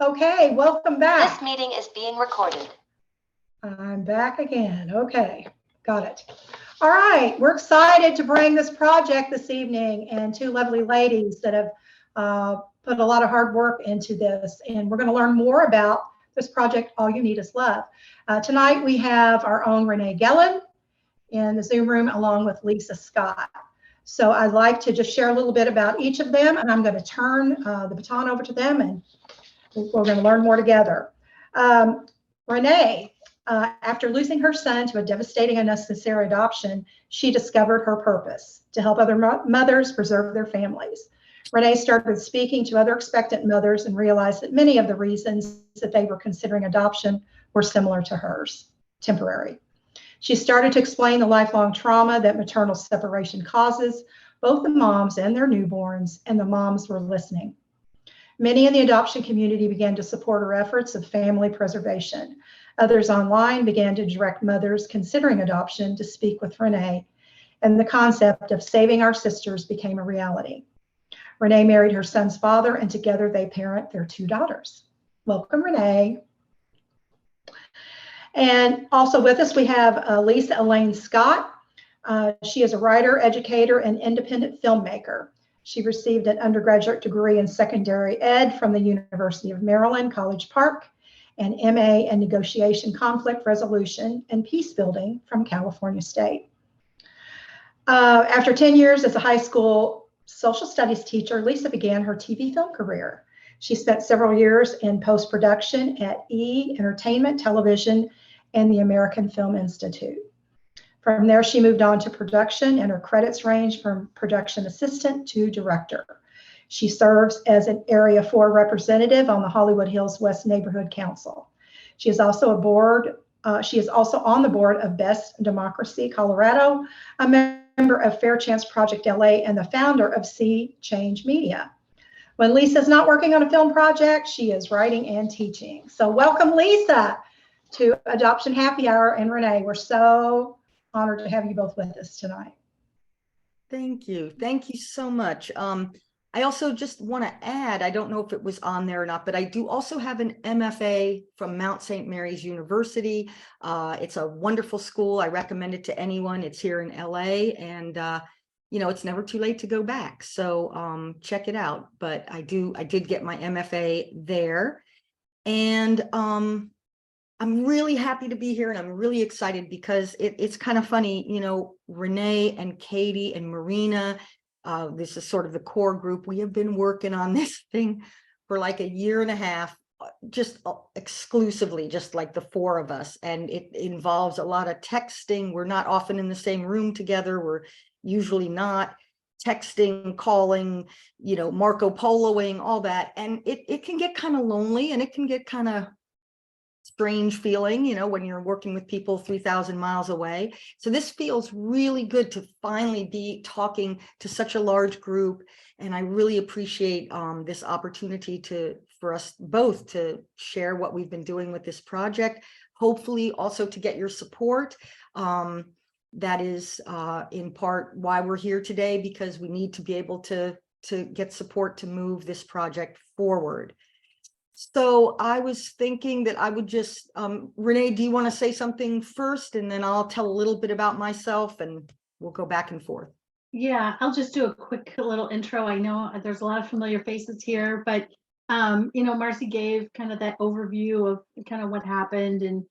Okay, welcome back. This meeting is being recorded. I'm back again. Okay, got it. All right, we're excited to bring this project this evening and two lovely ladies that have put a lot of hard work into this. And we're going to learn more about this project, All You Need Is Love. Tonight we have our own Renee Gelin in the Zoom room along with Lisa Scott. So I'd like to just share a little bit about each of them, and I'm going to turn the baton over to them, and we're going to learn more together. Renee, after losing her son to a devastating unnecessary adoption, she discovered her purpose to help other mothers preserve their families. Renee started speaking to other expectant mothers and realized that many of the reasons that they were considering adoption were similar to hers, temporary. She started to explain the lifelong trauma that maternal separation causes, both the moms and their newborns, and the moms were listening. Many in the adoption community began to support her efforts of family preservation. Others online began to direct mothers considering adoption to speak with Renee, and the concept of saving our sisters became a reality. Renee married her son's father, and together they parent their two daughters. Welcome, Renee. And also with us, we have Lisa Elaine Scott. She is a writer, educator, and independent filmmaker. She received an undergraduate degree in secondary ed from the University of Maryland, College Park, an MA in negotiation, conflict resolution, and peace building from California State. After 10 years as a high school social studies teacher, Lisa began her TV film career. She spent several years in post-production at E! Entertainment Television and the American Film Institute. From there, she moved on to production, and her credits range from production assistant to director. She serves as an Area 4 representative on the Hollywood Hills West Neighborhood Council. She is also on the board of Best Democracy Colorado, a member of Fair Chance Project LA, and the founder of Sea Change Media. When Lisa's not working on a film project, she is writing and teaching. So welcome, Lisa, to Adoption Happy Hour, and Renee, we're so honored to have you both with us tonight. Thank you. Thank you so much. I also just want to add, I don't know if it was on there or not, but I do also have an MFA from Mount St. Mary's University. It's a wonderful school. I recommend it to anyone. It's here in LA, and it's never too late to go back. So check it out. But I did get my MFA there, and I'm really happy to be here, and I'm really excited because it's kind of funny, Renee and Katie and Marina, this is sort of the core group. We have been working on this thing for like a year and a half, just exclusively, just like the four of us. And it involves a lot of texting. We're not often in the same room together. We're usually not texting, calling, Marco Poloing, all that. And it can get kind of lonely, and it can get kind of strange feeling, when you're working with people 3,000 miles away. So this feels really good to finally be talking to such a large group. And I really appreciate this opportunity for us both to share what we've been doing with this project, hopefully also to get your support. That is in part why we're here today, because we need to be able to get support to move this project forward. So I was thinking that I would just, Renee, do you want to say something first, and then I'll tell a little bit about myself, and we'll go back and forth. Yeah, I'll just do a quick little intro. I know there's a lot of familiar faces here, but Marcie gave kind of that overview of kind of what happened, and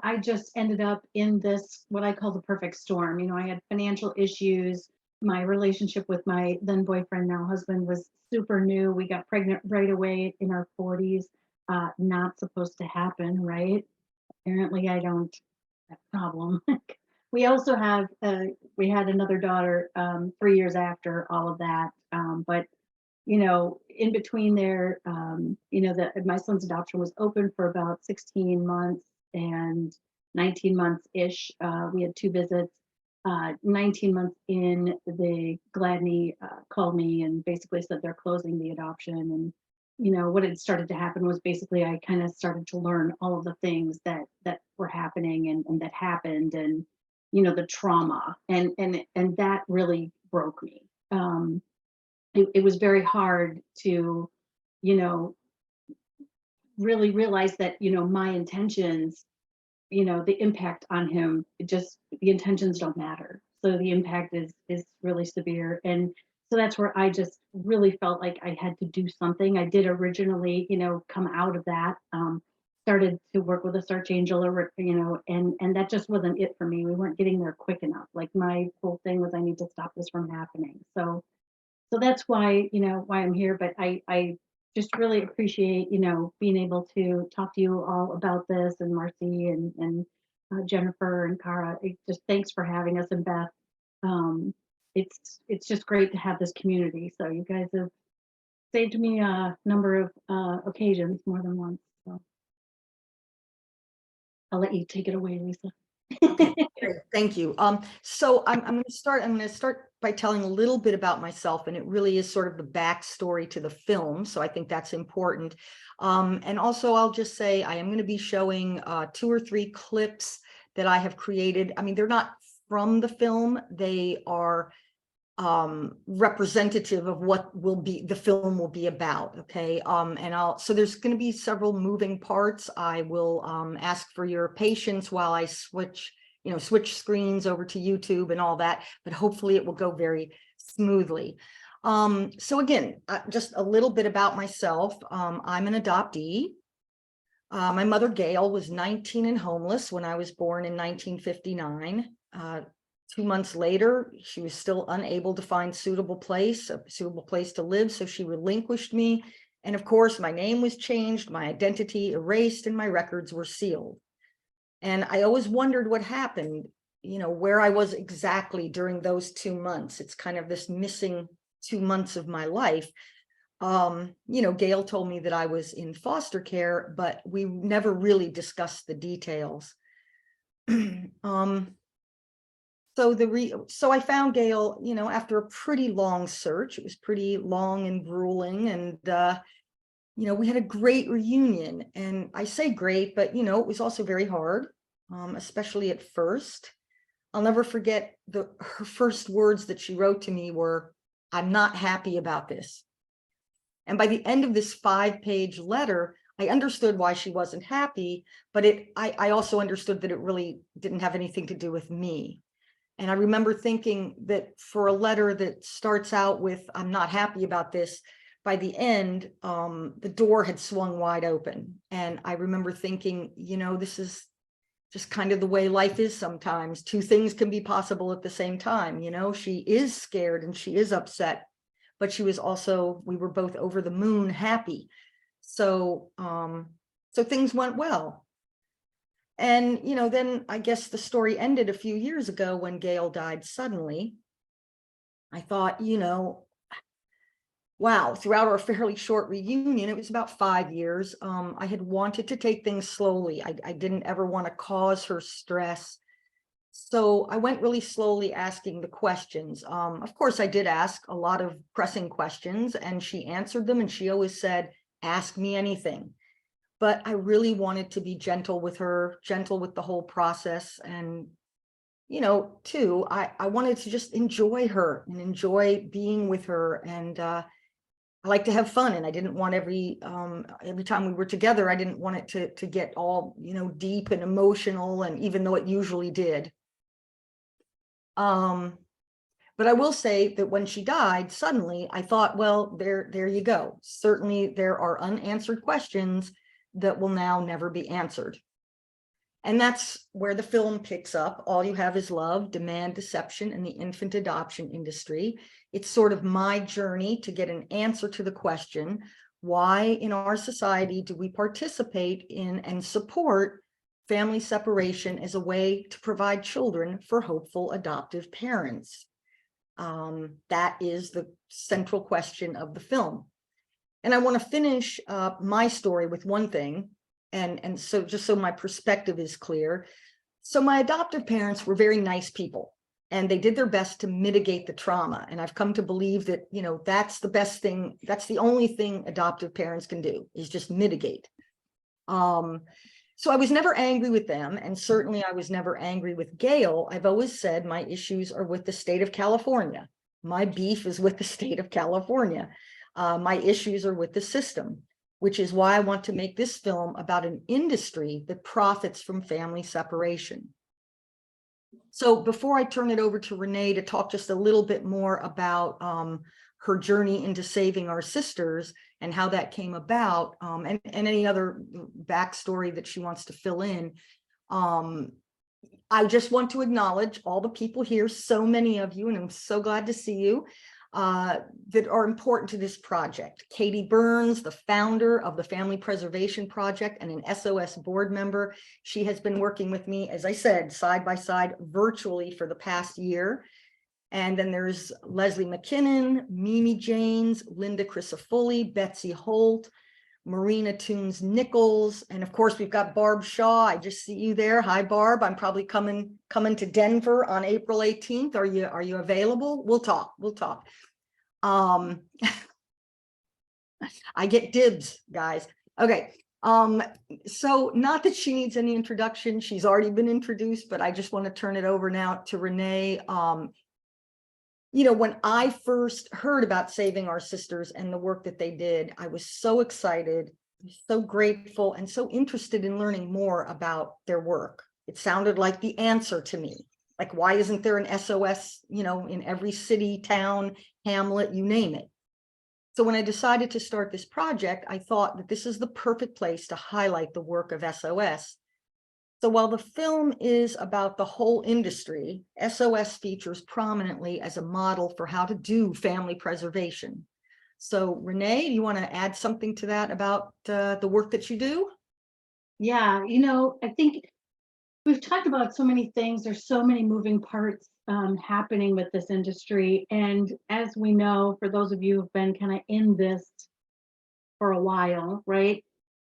I just ended up in this, what I call the perfect storm. I had financial issues. My relationship with my then boyfriend, now husband, was super new. We got pregnant right away in our 40s. Not supposed to happen, right? Apparently I don't have a problem. We also have, we had another daughter 3 years after all of that. But, in between there, my son's adoption was open for about 16 months and 19 months-ish. We had 2 visits. 19 months in, the Gladney called me and basically said they're closing the adoption. And what had started to happen was basically I kind of started to learn all of the things that were happening and that happened, and the trauma, and that really broke me. It was very hard to really realized that, my intentions, the impact on him, the intentions don't matter. So the impact is really severe. And so that's where I just really felt like I had to do something. I did originally, come out of that, started to work with a search angel, or, and that just wasn't it for me. We weren't getting there quick enough. Like, my whole thing was, I need to stop this from happening. So that's why, why I'm here. But I just really appreciate, being able to talk to you all about this, and Marcie and Jennifer and Cara. Just thanks for having us, and Beth. It's just great to have this community. So you guys have saved me a number of occasions, more than once. So I'll let you take it away, Lisa. Okay, great. Thank you. So I'm going to start by telling a little bit about myself, and it really is sort of the backstory to the film. So I think that's important. And also I'll just say I am going to be showing 2 or 3 clips that I have created. I mean, they're not from the film. They are representative of what the film will be about. Okay. So there's going to be several moving parts. I will ask for your patience while I switch screens over to YouTube and all that, but hopefully it will go very smoothly. So again, just a little bit about myself. I'm an adoptee. My mother, Gail, was 19 and homeless when I was born in 1959. 2 months later, she was still unable to find a suitable place to live, so she relinquished me. And of course, my name was changed, my identity erased, and my records were sealed. And I always wondered what happened, where I was exactly during those 2 months. It's kind of this missing 2 months of my life. Gail told me that I was in foster care, but we never really discussed the details. So I found Gail, after a pretty long search. It was pretty long and grueling, and we had a great reunion. And I say great, but it was also very hard, especially at first. I'll never forget her first words that she wrote to me were, "I'm not happy about this." And by the end of this 5-page letter, I understood why she wasn't happy, but I also understood that it really didn't have anything to do with me. And I remember thinking that for a letter that starts out with, "I'm not happy about this," by the end, the door had swung wide open. And I remember thinking, this is just kind of the way life is sometimes. 2 things can be possible at the same time. She is scared and she is upset, but we were both over the moon happy. So things went well. And, then I guess the story ended a few years ago when Gail died suddenly. I thought, wow, throughout our fairly short reunion, it was about 5 years, I had wanted to take things slowly. I didn't ever want to cause her stress. So I went really slowly asking the questions. Of course, I did ask a lot of pressing questions, and she answered them, and she always said, "Ask me anything." But I really wanted to be gentle with her, gentle with the whole process. And, too, I wanted to just enjoy her and enjoy being with her. And I like to have fun. And I didn't want every time we were together, I didn't want it to get all, deep and emotional. And even though it usually did. But I will say that when she died, suddenly I thought, well, there you go. Certainly there are unanswered questions that will now never be answered. And that's where the film picks up. All you have is love, demand, deception, and the infant adoption industry. It's sort of my journey to get an answer to the question, why in our society do we participate in and support family separation as a way to provide children for hopeful adoptive parents? That is the central question of the film. And I want to finish my story with one thing. And so just so my perspective is clear. So my adoptive parents were very nice people, and they did their best to mitigate the trauma. And I've come to believe that, that's the best thing. That's the only thing adoptive parents can do, is just mitigate. So I was never angry with them. And certainly I was never angry with Gail. I've always said my issues are with the state of California. My beef is with the state of California. My issues are with the system. which is why I want to make this film about an industry that profits from family separation. So before I turn it over to Renee to talk just a little bit more about her journey into saving our sisters and how that came about, and any other backstory that she wants to fill in, I just want to acknowledge all the people here, so many of you, and I'm so glad to see you, that are important to this project. Katie Burns, the founder of the Family Preservation Project and an SOS board member. She has been working with me, as I said, side by side virtually for the past year. And then there's Leslie McKinnon, Mimi Janes, Linda Crisafulli, Betsy Holt, Marina Toons Nichols, and of course we've got Barb Shaw. I just see you there. Hi, Barb. I'm probably coming to Denver on April 18th. Are you available? We'll talk. I get dibs, guys. Okay. So not that she needs any introduction. She's already been introduced, but I just want to turn it over now to Renee. You know, when I first heard about Saving Our Sisters and the work that they did, I was so excited, so grateful, and so interested in learning more about their work. It sounded like the answer to me. Like, why isn't there an SOS, you know, in every city, town, hamlet, you name it? So when I decided to start this project, I thought that this is the perfect place to highlight the work of SOS. So while the film is about the whole industry, SOS features prominently as a model for how to do family preservation. So Renee, do you want to add something to that about the work that you do? Yeah, you know, I think we've talked about so many things. There's so many moving parts happening with this industry. And as we know, for those of you who've been kind of in this for a while, right?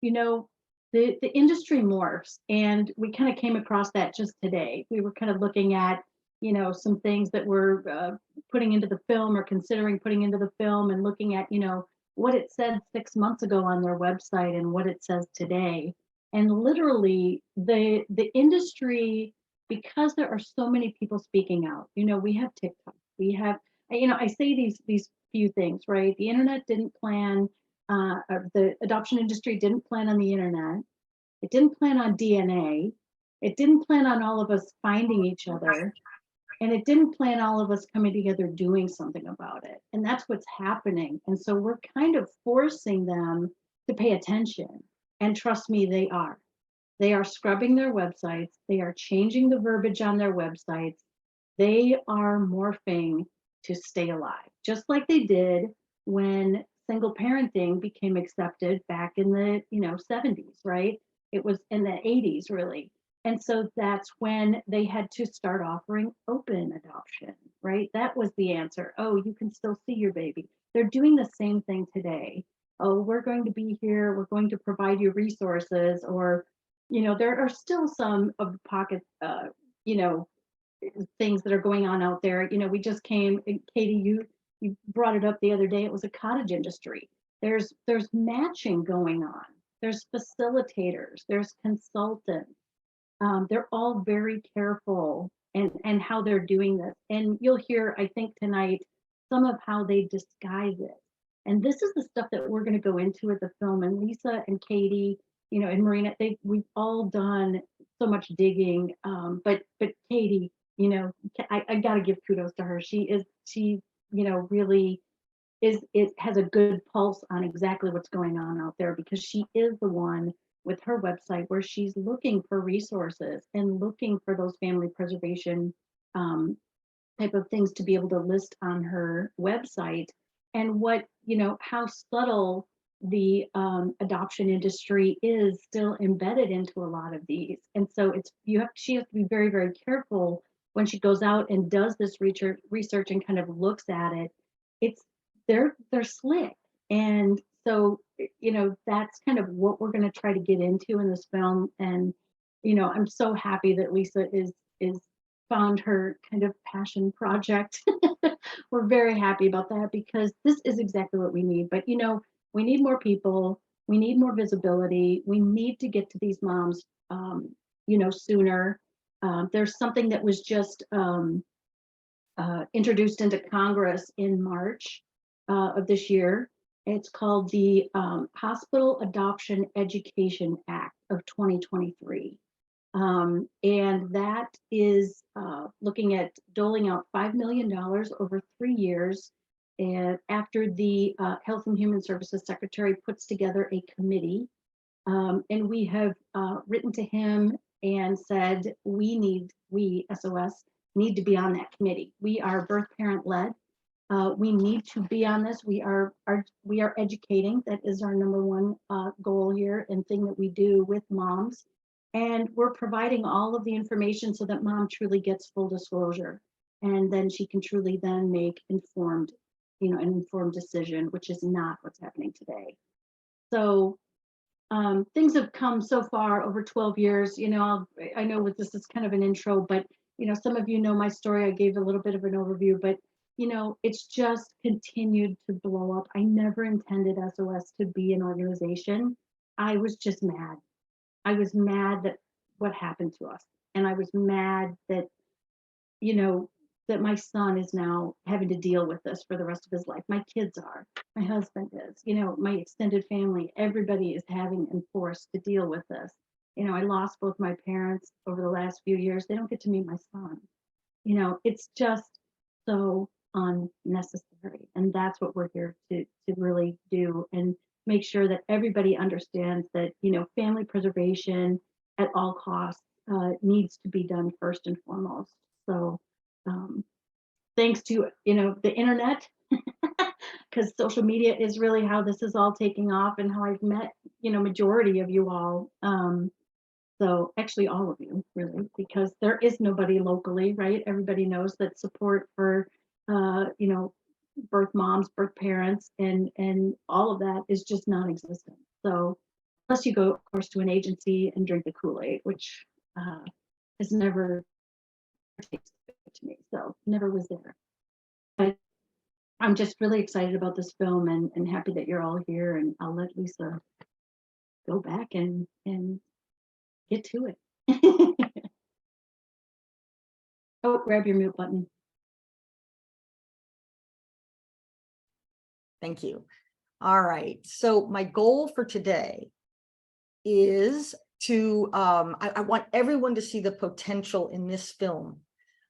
You know, the industry morphs, and we kind of came across that just today. We were kind of looking at, you know, some things that we're putting into the film or considering putting into the film, and looking at, you know, what it said 6 months ago on their website and what it says today. And literally the industry, because there are so many people speaking out, you know, we have TikTok, we have, you know, I say these few things, right? The internet didn't plan, the adoption industry didn't plan on the internet. It didn't plan on DNA. It didn't plan on all of us finding each other. And it didn't plan all of us coming together doing something about it. And that's what's happening. And so we're kind of forcing them to pay attention. And trust me, they are. They are scrubbing their websites. They are changing the verbiage on their websites. They are morphing to stay alive, just like they did when single parenting became accepted back in the 70s, right? It was in the 80s, really. And so that's when they had to start offering open adoption, right? That was the answer. Oh, you can still see your baby. They're doing the same thing today. Oh, we're going to be here. We're going to provide you resources, or, you know, there are still some of the pocket, things that are going on out there. You know, we just came, Katie, you brought it up the other day. It was a cottage industry. There's matching going on. There's facilitators. There's consultants. They're all very careful and how they're doing this. And you'll hear, I think tonight, some of how they disguise it. And this is the stuff that we're going to go into with the film. And Lisa and Katie, you know, and Marina, we've all done so much digging. But Katie, you know, I got to give kudos to her. She, you know, really has a good pulse on exactly what's going on out there, because she is the one with her website where she's looking for resources and looking for those family preservation type of things to be able to list on her website. And what, you know, how subtle the adoption industry is still embedded into a lot of these. And so she has to be very, very careful when she goes out and does this research and kind of looks at it. They're slick. And so, you know, that's kind of what we're going to try to get into in this film. And, you know, I'm so happy that Lisa is found her kind of passion project. We're very happy about that, because this is exactly what we need. But, you know, we need more people. We need more visibility. We need to get to these moms, you know, sooner. There's something that was just introduced into Congress in March of this year. It's called the Hospital Adoption Education Act of 2023. And that is looking at doling out $5 million over 3 years. And after the Health and Human Services Secretary puts together a committee, and we have written to him and said, we SOS need to be on that committee. We are birth parent led. We need to be on this. We are educating. That is our number one goal here and thing that we do with moms. And we're providing all of the information so that mom truly gets full disclosure. And then she can truly then make an informed decision, which is not what's happening today. So things have come so far over 12 years. I know this is kind of an intro, but some of you know my story. I gave a little bit of an overview, but it's just continued to blow up. I never intended SOS to be an organization. I was just mad. I was mad that what happened to us. And I was mad that, that my son is now having to deal with this for the rest of his life. My kids are, my husband is, my extended family, everybody is having and forced to deal with this. I lost both my parents over the last few years. They don't get to meet my son. It's just so unnecessary. And that's what we're here to really do and make sure that everybody understands that, family preservation at all costs needs to be done first and foremost. So thanks to, the internet, because social media is really how this is all taking off and how I've met, majority of you all. So actually all of you really, because there is nobody locally, right? Everybody knows that support for, birth moms, birth parents, and all of that is just non-existent. So unless you go, of course, to an agency and drink the Kool-Aid, which has never tasted to me, so never was there. But I'm just really excited about this film and happy that you're all here, and I'll let Lisa go back and get to it. Oh, grab your mute button. Thank you. All right. So my goal for today is to, I want everyone to see the potential in this film.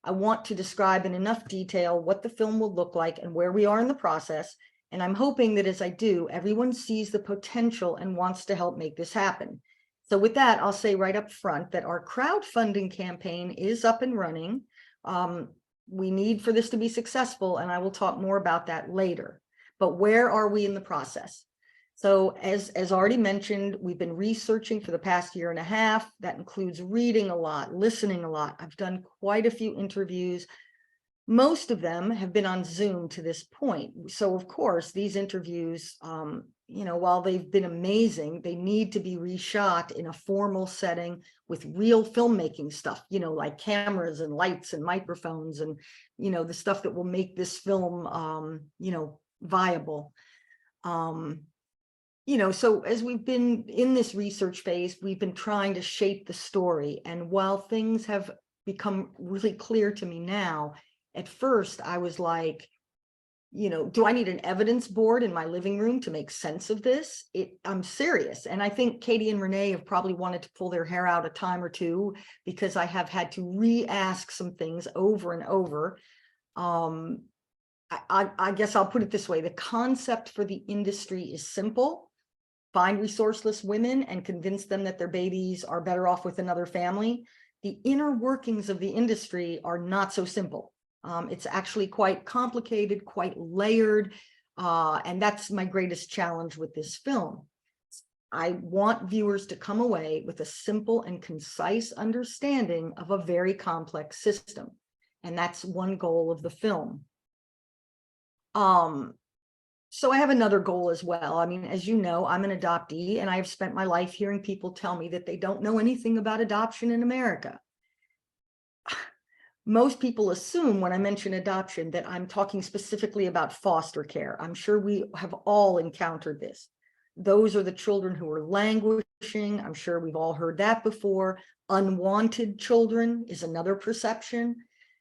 I want to describe in enough detail what the film will look like and where we are in the process. And I'm hoping that as I do, everyone sees the potential and wants to help make this happen. So with that, I'll say right up front that our crowdfunding campaign is up and running. We need for this to be successful, and I will talk more about that later. But where are we in the process? So as already mentioned, we've been researching for the past year and a half. That includes reading a lot, listening a lot. I've done quite a few interviews. Most of them have been on Zoom to this point. So of course, these interviews, while they've been amazing, they need to be reshot in a formal setting with real filmmaking stuff, like cameras and lights and microphones and, the stuff that will make this film, viable. So as we've been in this research phase, we've been trying to shape the story. And while things have become really clear to me now, at first I was like, do I need an evidence board in my living room to make sense of this? I'm serious. And I think Katie and Renee have probably wanted to pull their hair out a time or two because I have had to re-ask some things over and over. I guess I'll put it this way. The concept for the industry is simple. Find resourceless women and convince them that their babies are better off with another family. The inner workings of the industry are not so simple. It's actually quite complicated, quite layered, and that's my greatest challenge with this film. I want viewers to come away with a simple and concise understanding of a very complex system, and that's one goal of the film. So I have another goal as well. I mean, as you know, I'm an adoptee, and I have spent my life hearing people tell me that they don't know anything about adoption in America. Most people assume when I mention adoption that I'm talking specifically about foster care. I'm sure we have all encountered this. Those are the children who are languishing. I'm sure we've all heard that before. Unwanted children is another perception.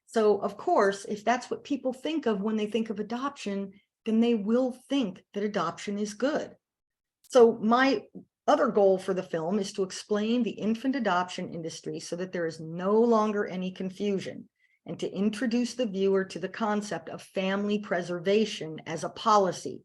So of course, if that's what people think of when they think of adoption, then they will think that adoption is good. So my other goal for the film is to explain the infant adoption industry so that there is no longer any confusion, and to introduce the viewer to the concept of family preservation as a policy,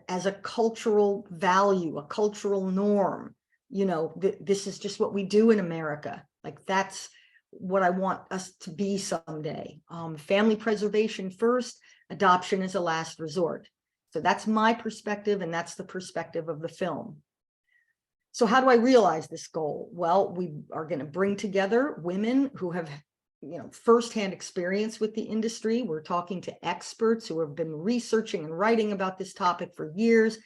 as a cultural value, a cultural norm. You know, this is just what we do in America. Like, that's what I want us to be someday. Family preservation first, adoption is a last resort. So that's my perspective, and that's the perspective of the film. So how do I realize this goal? Well, we are going to bring together women who have, firsthand experience with the industry. We're talking to experts who have been researching and writing about this topic for years.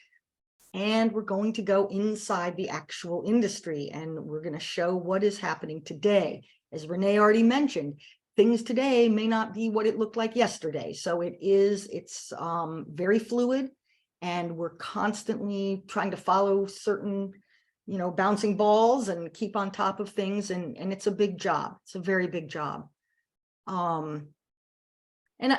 And we're going to go inside the actual industry, and we're going to show what is happening today. As Renee already mentioned, things today may not be what it looked like yesterday. So it's very fluid, and we're constantly trying to follow certain, bouncing balls and keep on top of things. And it's a big job. It's a very big job. And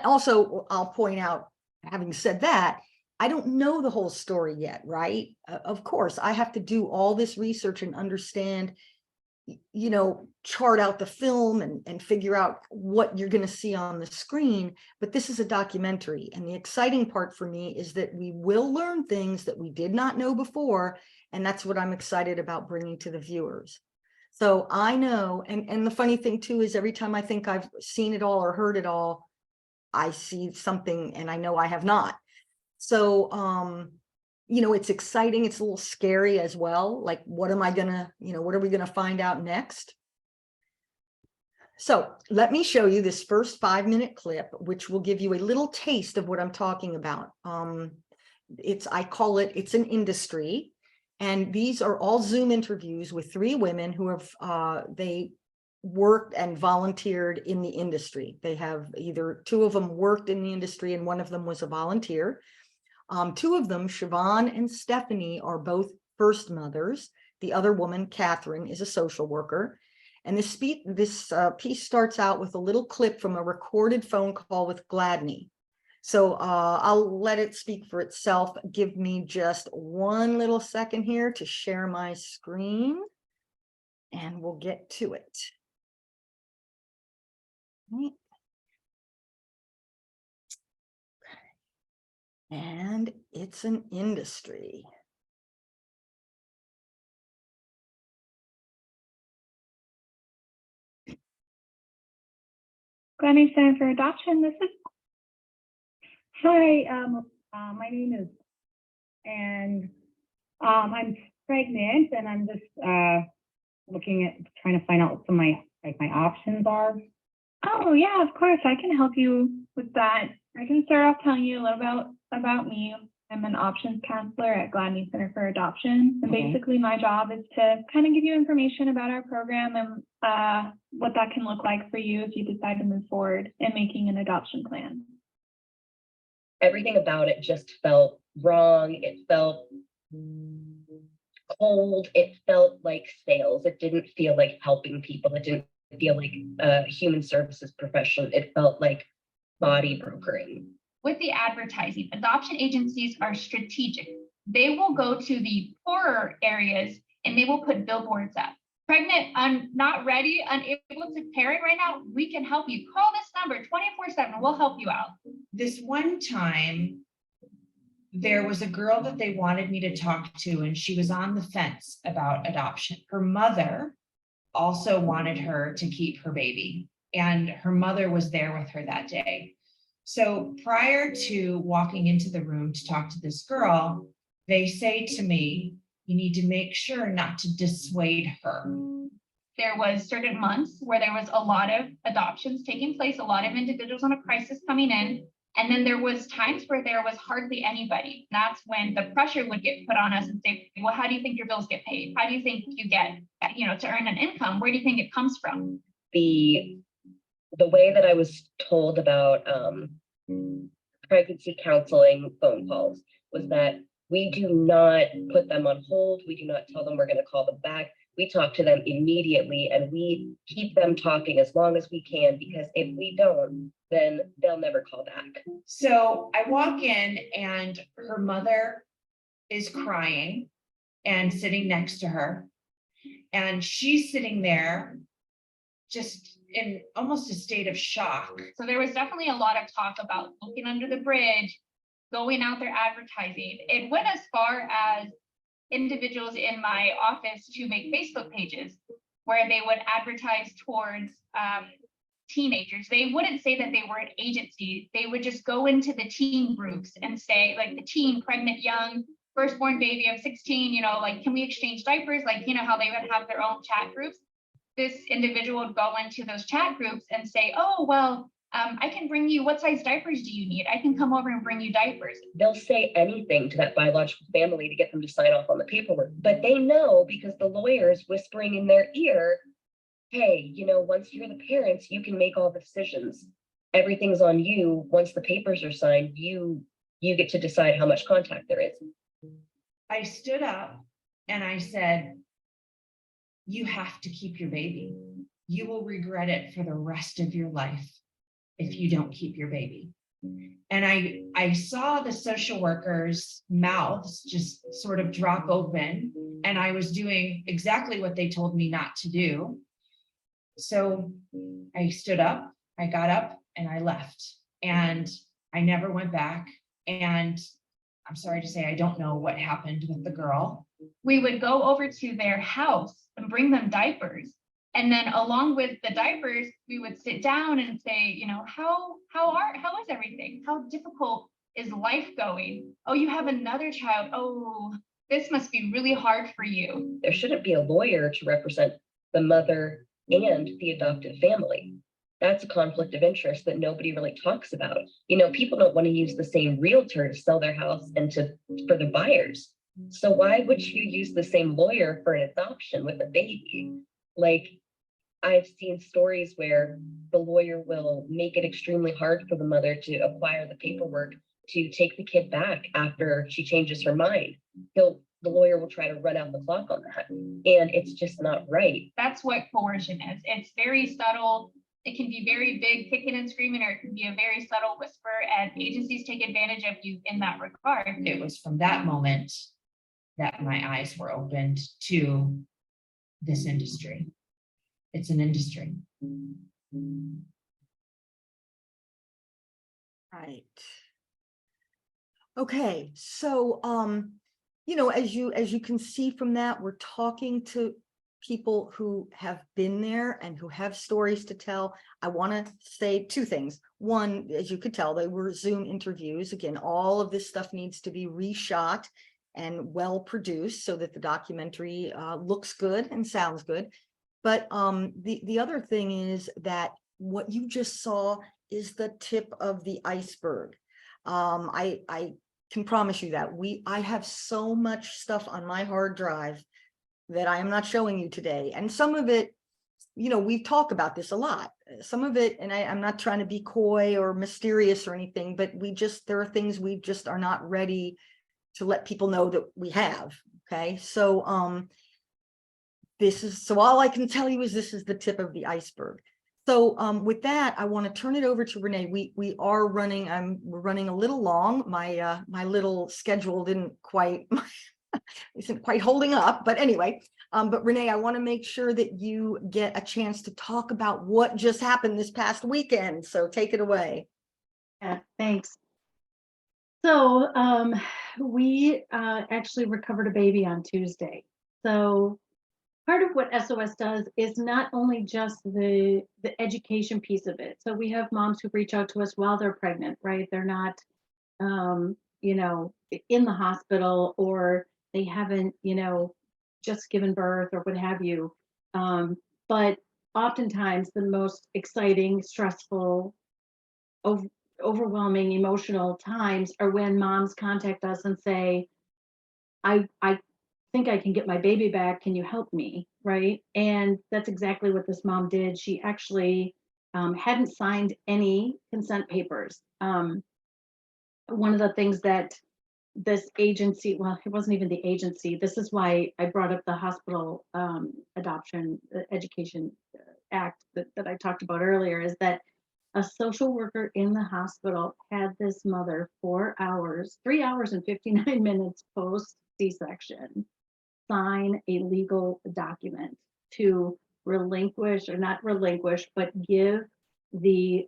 also, I'll point out, having said that, I don't know the whole story yet, right? Of course, I have to do all this research and understand, chart out the film and figure out what you're going to see on the screen. But this is a documentary. And the exciting part for me is that we will learn things that we did not know before. And that's what I'm excited about bringing to the viewers. So I know, and the funny thing too, is every time I think I've seen it all or heard it all, I see something and I know I have not. So, it's exciting. It's a little scary as well. Like, what am I gonna, what are we gonna find out next? So let me show you this first 5-minute clip, which will give you a little taste of what I'm talking about. I call it, it's an industry. And these are all Zoom interviews with 3 women who have, they worked and volunteered in the industry. They have either 2 of them worked in the industry and 1 of them was a volunteer. 2 of them, Siobhan and Stephanie, are both first mothers. The other woman, Catherine, is a social worker. And this piece starts out with a little clip from a recorded phone call with Gladney. So I'll let it speak for itself. Give me just 1 little second here to share my screen, and we'll get to it. Right. And it's an industry. Gladney Center for Adoption. This is hi. My name is, and I'm pregnant, and I'm just looking at trying to find out what some of my options are. Oh yeah, of course I can help you with that. I can start off telling you a little about me. I'm an options counselor at Gladney Center for Adoption. And basically my job is to kind of give you information about our program and what that can look like for you if you decide to move forward in making an adoption plan. Everything about it just felt wrong. It felt cold. It felt like sales. It didn't feel like helping people. It didn't feel like a human services profession. It felt like body brokering. With the advertising, adoption agencies are strategic. They will go to the poorer areas and they will put billboards up. Pregnant, not ready, unable to parent right now, we can help you. Call this number 24/7, we'll help you out. This one time, there was a girl that they wanted me to talk to, and she was on the fence about adoption. Her mother also wanted her to keep her baby, and her mother was there with her that day. So prior to walking into the room to talk to this girl, they say to me, you need to make sure not to dissuade her. There was certain months where there was a lot of adoptions taking place, a lot of individuals on a crisis coming in. And then there was times where there was hardly anybody. That's when the pressure would get put on us and say, well, how do you think your bills get paid? How do you think you get, to earn an income? Where do you think it comes from? The way that I was told about pregnancy counseling phone calls was that we do not put them on hold. We do not tell them we're going to call them back. we talk to them immediately and we keep them talking as long as we can, because if we don't, then they'll never call back. So I walk in and her mother is crying and sitting next to her. And she's sitting there just in almost a state of shock. So there was definitely a lot of talk about looking under the bridge, going out there advertising. It went as far as individuals in my office to make Facebook pages where they would advertise towards teenagers. They wouldn't say that they were an agency. They would just go into the teen groups and say, like, the teen, pregnant, young, firstborn baby of 16, like, can we exchange diapers? Like, how they would have their own chat groups. This individual would go into those chat groups and say, oh, well, I can bring you, what size diapers do you need? I can come over and bring you diapers. They'll say anything to that biological family to get them to sign off on the paperwork, but they know because the lawyer is whispering in their ear, hey, once you're the parents, you can make all the decisions. Everything's on you. Once the papers are signed, you get to decide how much contact there is. I stood up and I said, you have to keep your baby. You will regret it for the rest of your life if you don't keep your baby. And I saw the social workers' mouths just sort of drop open, and I was doing exactly what they told me not to do. So I stood up, I got up, and I left. And I never went back. And I'm sorry to say, I don't know what happened with the girl. We would go over to their house and bring them diapers. And then along with the diapers, we would sit down and say, how is everything? How difficult is life going? Oh, you have another child. Oh, this must be really hard for you. There shouldn't be a lawyer to represent the mother and the adoptive family. That's a conflict of interest that nobody really talks about. People don't want to use the same realtor to sell their house and for the buyers. So why would you use the same lawyer for an adoption with a baby? Like, I've seen stories where the lawyer will make it extremely hard for the mother to acquire the paperwork to take the kid back after she changes her mind. The lawyer will try to run out the clock on that. And it's just not right. That's what coercion is. It's very subtle. It can be very big, kicking and screaming, or it can be a very subtle whisper, and agencies take advantage of you in that regard. It was from that moment that my eyes were opened to this industry. It's an industry. Right. Okay, so as you can see from that, we're talking to people who have been there and who have stories to tell. I want to say two things. One, as you could tell, they were Zoom interviews. Again, all of this stuff needs to be reshot and well produced so that the documentary looks good and sounds good. But the other thing is that what you just saw is the tip of the iceberg. I can promise you that I have so much stuff on my hard drive that I am not showing you today. And some of it, we talk about this a lot. Some of it, and I'm not trying to be coy or mysterious or anything, but there are things we just are not ready to let people know that we have. Okay. So all I can tell you is this is the tip of the iceberg. So with that, I want to turn it over to Renee. We're running a little long. My little schedule isn't quite holding up, but anyway, but Renee, I want to make sure that you get a chance to talk about what just happened this past weekend. So take it away. Yeah, thanks. So we actually recovered a baby on Tuesday. So part of what SOS does is not only just the education piece of it. So we have moms who reach out to us while they're pregnant, right? They're not, in the hospital, or they haven't, just given birth or what have you. But oftentimes the most exciting, stressful, overwhelming, emotional times are when moms contact us and say, I think I can get my baby back. Can you help me? Right. And that's exactly what this mom did. She actually hadn't signed any consent papers. One of the things that this agency, well, it wasn't even the agency. This is why I brought up the hospital adoption education act that I talked about earlier, is that a social worker in the hospital had this mother 4 hours, 3 hours and 59 minutes post C-section, sign a legal document to relinquish, or not relinquish, but give the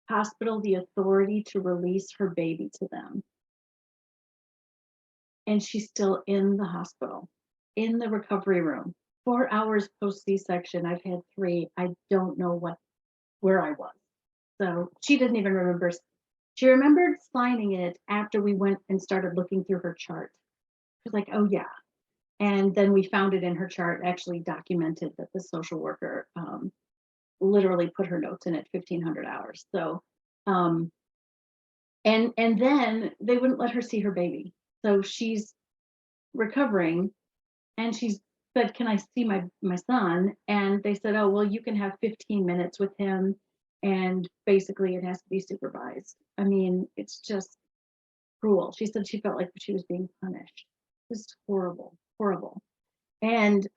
hospital the authority to release her baby to them. And she's still in the hospital, in the recovery room. 4 hours post C-section. I've had 3. I don't know where I was. So she didn't even remember. She remembered signing it after we went and started looking through her chart. She's like, oh yeah. And then we found it in her chart, actually documented that the social worker literally put her notes in at 1,500 hours. So, and then they wouldn't let her see her baby. So she's recovering, and she's said, can I see my son? And they said, oh, well, you can have 15 minutes with him. And basically it has to be supervised. I mean, it's just cruel. She said she felt like she was being punished. It's horrible, horrible. And,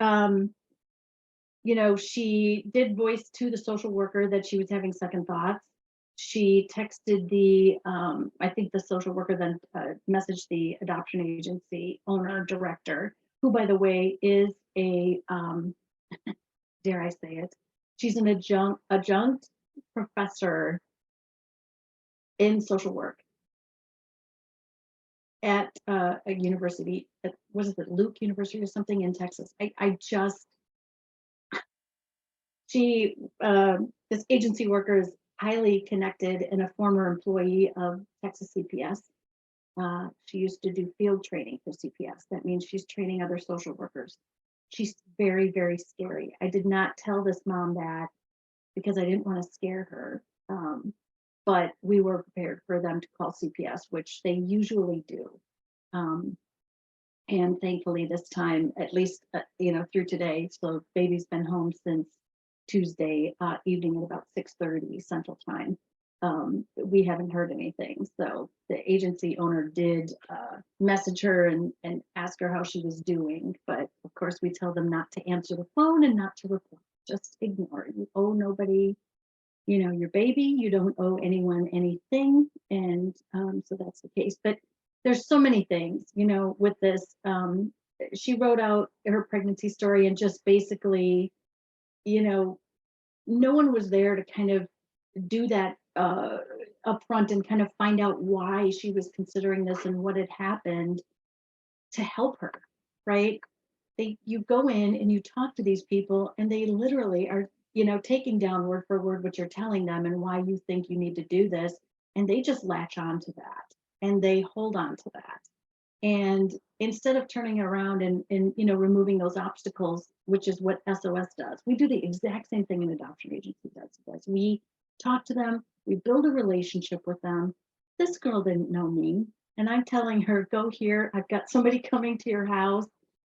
you know, she did voice to the social worker that she was having second thoughts. She texted the, I think the social worker then messaged the adoption agency owner director, who, by the way, is a, dare I say it, she's an adjunct professor in social work at a university, was it Luke University or something in Texas? I just, she, this agency worker is highly connected and a former employee of Texas CPS. She used to do field training for CPS. That means she's training other social workers. She's very, very scary. I did not tell this mom that because I didn't want to scare her. But we were prepared for them to call CPS, which they usually do. And thankfully this time, at least, you know, through today, so baby's been home since Tuesday evening at about 6:30 Central Time. We haven't heard anything. So the agency owner did message her and ask her how she was doing. But of course, we tell them not to answer the phone and not to reply. Just ignore it. You owe nobody, you know, your baby. You don't owe anyone anything. And so that's the case. But there's so many things, you know, with this. She wrote out her pregnancy story and just basically, you know, no one was there to kind of do that up front and kind of find out why she was considering this and what had happened to help her, right? You go in and you talk to these people and they literally are, you know, taking down word for word what you're telling them and why you think you need to do this. And they just latch on to that and they hold on to that. And instead of turning around and you know, removing those obstacles, which is what SOS does, we do the exact same thing an adoption agency does. We talk to them, we build a relationship with them. This girl didn't know me, and I'm telling her, go here, I've got somebody coming to your house.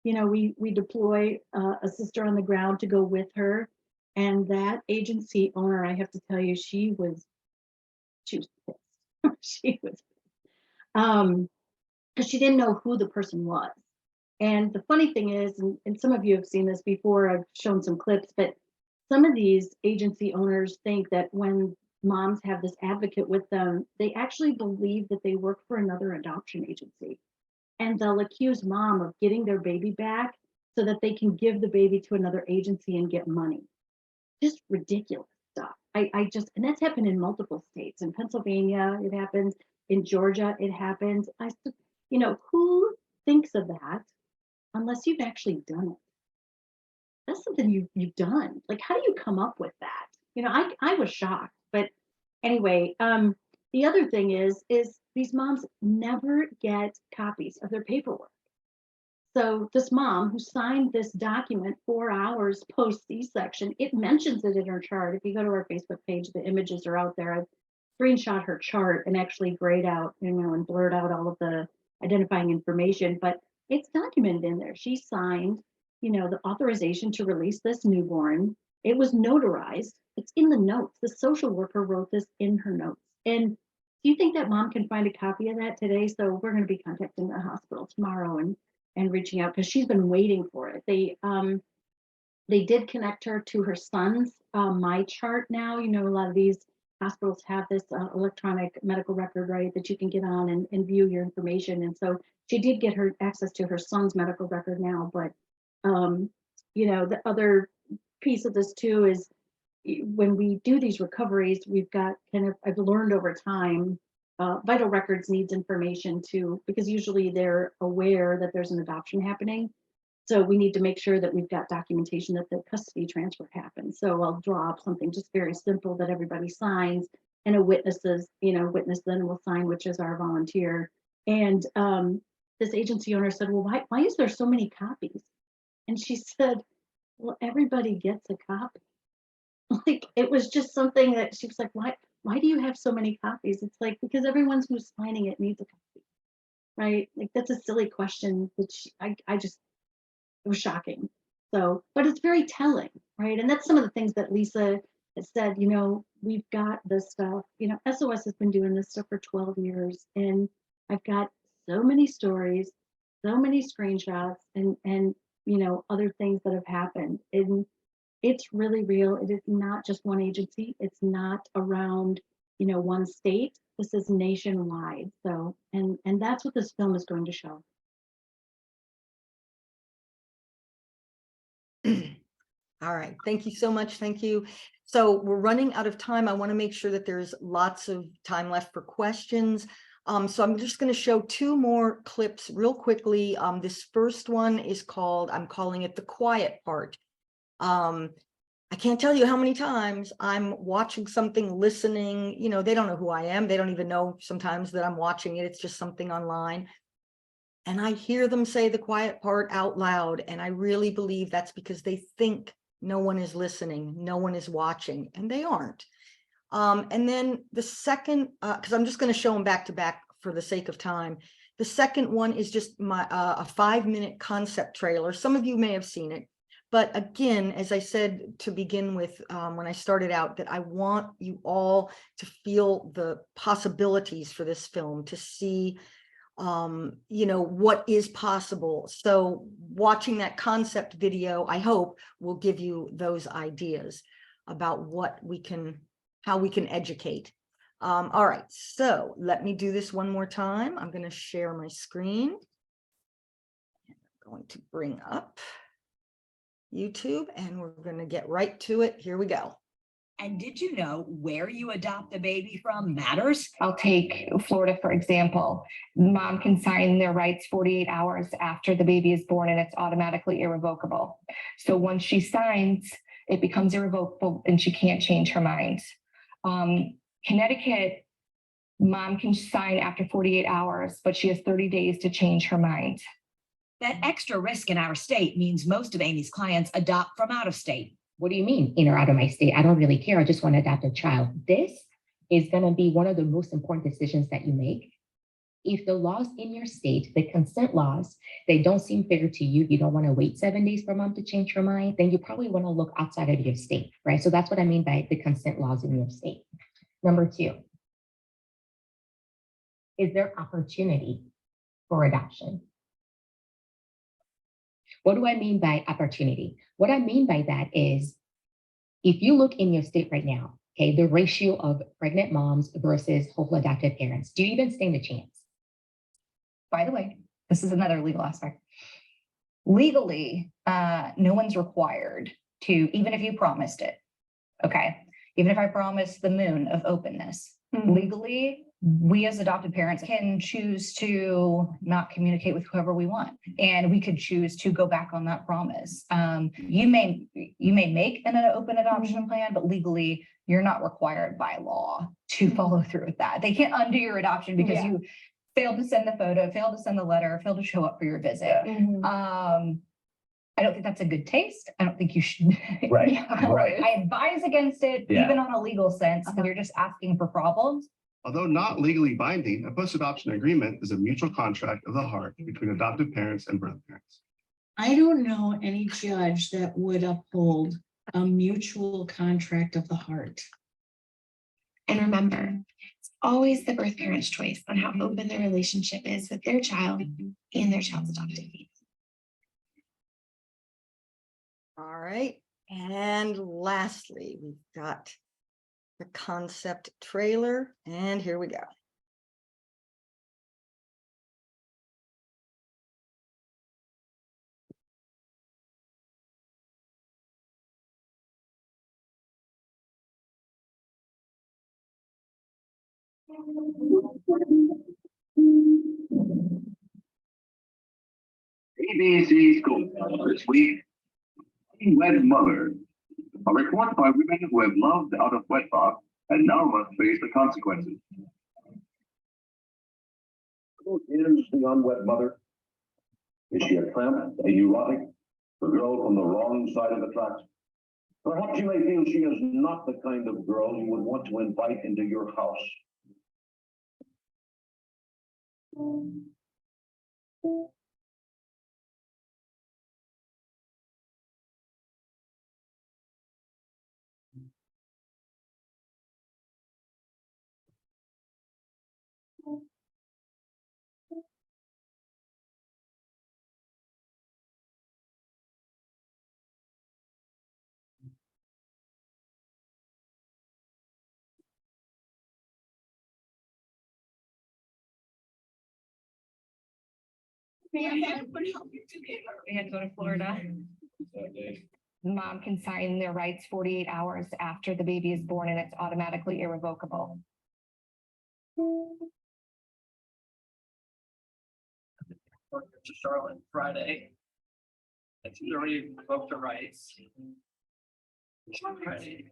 You know, we deploy a sister on the ground to go with her. And that agency owner, I have to tell you, she was pissed. She was because she didn't know who the person was. And the funny thing is, and some of you have seen this before, I've shown some clips, but some of these agency owners think that when moms have this advocate with them, they actually believe that they work for another adoption agency. And they'll accuse mom of getting their baby back so that they can give the baby to another agency and get money. Just ridiculous stuff. I just, and that's happened in multiple states. In Pennsylvania, it happens. In Georgia, it happens. You know, who thinks of that unless you've actually done it? That's something you've done. Like, how do you come up with that? You know, I was shocked. But anyway, the other thing is these moms never get copies of their paperwork. So this mom who signed this document 4 hours post C-section, it mentions it in her chart. If you go to our Facebook page, the images are out there. I've screenshot her chart and actually grayed out, you know, and blurred out all of the identifying information, but it's documented in there. She signed, you know, the authorization to release this newborn. It was notarized. It's in the notes. The social worker wrote this in her notes. And Do you think that mom can find a copy of that today? So we're going to be contacting the hospital tomorrow and reaching out because she's been waiting for it. They did connect her to her son's My Chart now. You know, a lot of these hospitals have this electronic medical record, right, that you can get on and view your information. And so she did get her access to her son's medical record now. But, you know, the other piece of this too is when we do these recoveries, we've got kind of, I've learned over time, vital records needs information too, because usually they're aware that there's an adoption happening. So we need to make sure that we've got documentation that the custody transfer happened. So I'll draw up something just very simple that everybody signs, and a witness then will sign, which is our volunteer. And this agency owner said, well, why is there so many copies? And she said, well, everybody gets a copy. Like, it was just something that she was like, why do you have so many copies? It's like, because everyone who's signing it needs a copy, right? Like, that's a silly question, which I just, it was shocking. So, but it's very telling, right? And that's some of the things that Lisa has said, you know, we've got this stuff, you know, SOS has been doing this stuff for 12 years, and I've got so many stories, so many screenshots, and you know, other things that have happened. And it's really real. It is not just one agency. It's not around, you know, one state. This is nationwide. So, and that's what this film is going to show. All right, thank you so much. Thank you. So we're running out of time. I want to make sure that there's lots of time left for questions. So I'm just going to show two more clips real quickly. This first one is called, I'm calling it the quiet part. I can't tell you how many times I'm watching something, listening, you know, they don't know who I am. They don't even know sometimes that I'm watching it. It's just something online. And I hear them say the quiet part out loud. And I really believe that's because they think no one is listening, no one is watching, and they aren't. And then the second, because I'm just going to show them back to back for the sake of time. The second one is just my a 5-minute concept trailer. Some of you may have seen it. But again, as I said to begin with, when I started out, that I want you all to feel the possibilities for this film, to see, you know, what is possible. So watching that concept video, I hope, will give you those ideas about what we can, how we can educate. All right, so let me do this one more time. I'm going to share my screen. I'm going to bring up YouTube, and we're going to get right to it. Here we go. And did you know where you adopt a baby from matters? I'll take Florida, for example. Mom can sign their rights 48 hours after the baby is born, and it's automatically irrevocable. So once she signs, it becomes irrevocable and she can't change her mind. Connecticut, mom can sign after 48 hours, but she has 30 days to change her mind. That extra risk in our state means most of Amy's clients adopt from out of state. What do you mean, in or out of my state? I don't really care. I just want to adopt a child. This is going to be one of the most important decisions that you make. If the laws in your state, the consent laws, they don't seem fair to you, you don't want to wait 7 days for mom to change her mind, then you probably want to look outside of your state, right? So that's what I mean by the consent laws in your state. Number two, is there opportunity for adoption? What do I mean by opportunity? What I mean by that is, if you look in your state right now, okay, the ratio of pregnant moms versus whole adoptive parents, do you even stand a chance? By the way, this is another legal aspect. Legally, no one's required to, even if you promised it, okay? Even if I promised the moon of openness, legally, we as adopted parents can choose to not communicate with whoever we want, and we could choose to go back on that promise. You may make an open adoption plan, but legally you're not required by law to follow through with that. They can't undo your adoption because you failed to send the photo, failed to send the letter, failed to show up for your visit. I don't think that's a good taste. I don't think you should. Right. I advise against it, even on a legal sense, because you're just asking for problems. Although not legally binding, a post-adoption agreement is a mutual contract of the heart between adoptive parents and birth parents. I don't know any judge that would uphold a mutual contract of the heart. And remember, always the birth parent's choice on how open their relationship is with their child and their child's adoptive family. All right. And lastly, we've got the concept trailer, and here we go. ABC School this week. Wed Mother, a report by women who have loved out of wedlock and now must face the consequences. Who is the unwed mother? Is she a tramp, a neurotic, a girl from the wrong side of the tracks? Perhaps you may feel she is not the kind of girl you would want to invite into your house. We had to go to Florida. Mom can sign their rights 48 hours after the baby is born and it's automatically irrevocable. To Charlotte Friday. It's already revoked the rights. Friday.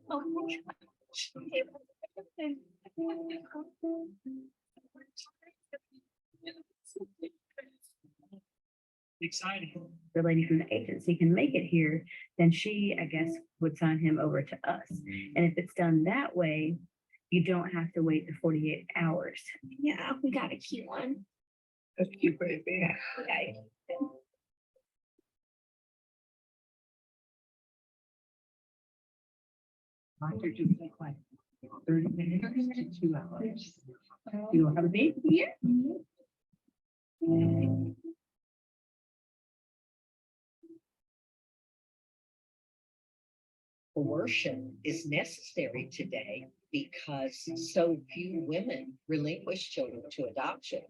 Exciting. The lady from the agency can make it here, then she, I guess, would sign him over to us. And if it's done that way, you don't have to wait the 48 hours. Yeah, we got a cute one. That's cute, baby. Okay. After just like 30 minutes to 2 hours. You know how to be here? Coercion is necessary today because so few women relinquish children to adoption.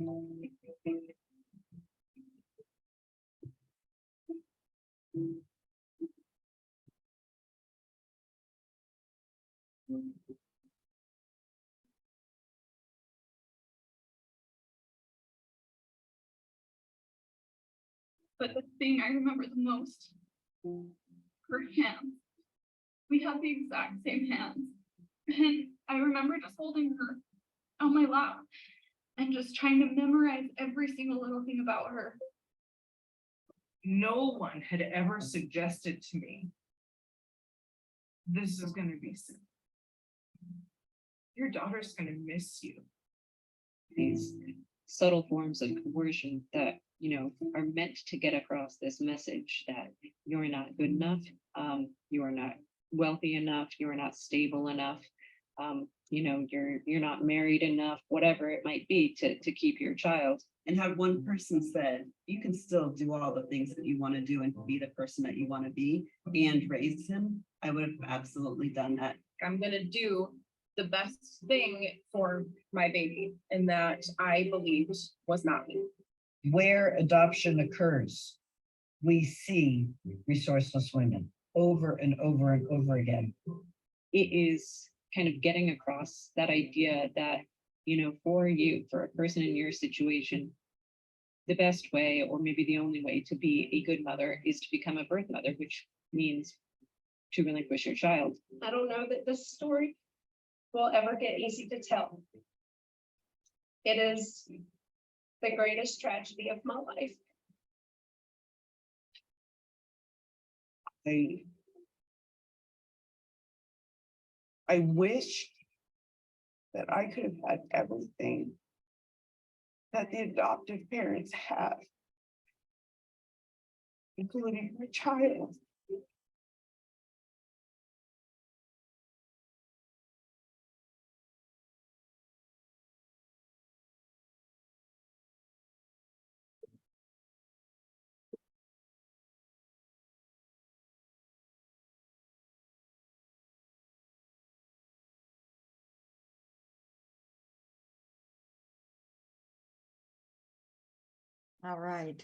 But the thing I remember the most, her hands. We had the exact same hands. And I remember just holding her on my lap and just trying to memorize every single little thing about her. No one had ever suggested to me, this is going to be simple. Your daughter's going to miss you. These subtle forms of coercion that, are meant to get across this message that you're not good enough, you are not wealthy enough, you are not stable enough, you're not married enough, whatever it might be to keep your child. And had one person said, you can still do all the things that you want to do and be the person that you want to be and raise him, I would have absolutely done that. I'm going to do the best thing for my baby, and that I believed was not me. Where adoption occurs, we see resourceless women over and over and over again. It is kind of getting across that idea that, for a person in your situation, the best way, or maybe the only way to be a good mother is to become a birth mother, which means to relinquish your child. I don't know that this story will ever get easy to tell. It is the greatest tragedy of my life. I wish that I could have had everything that the adoptive parents have, including my child. All right.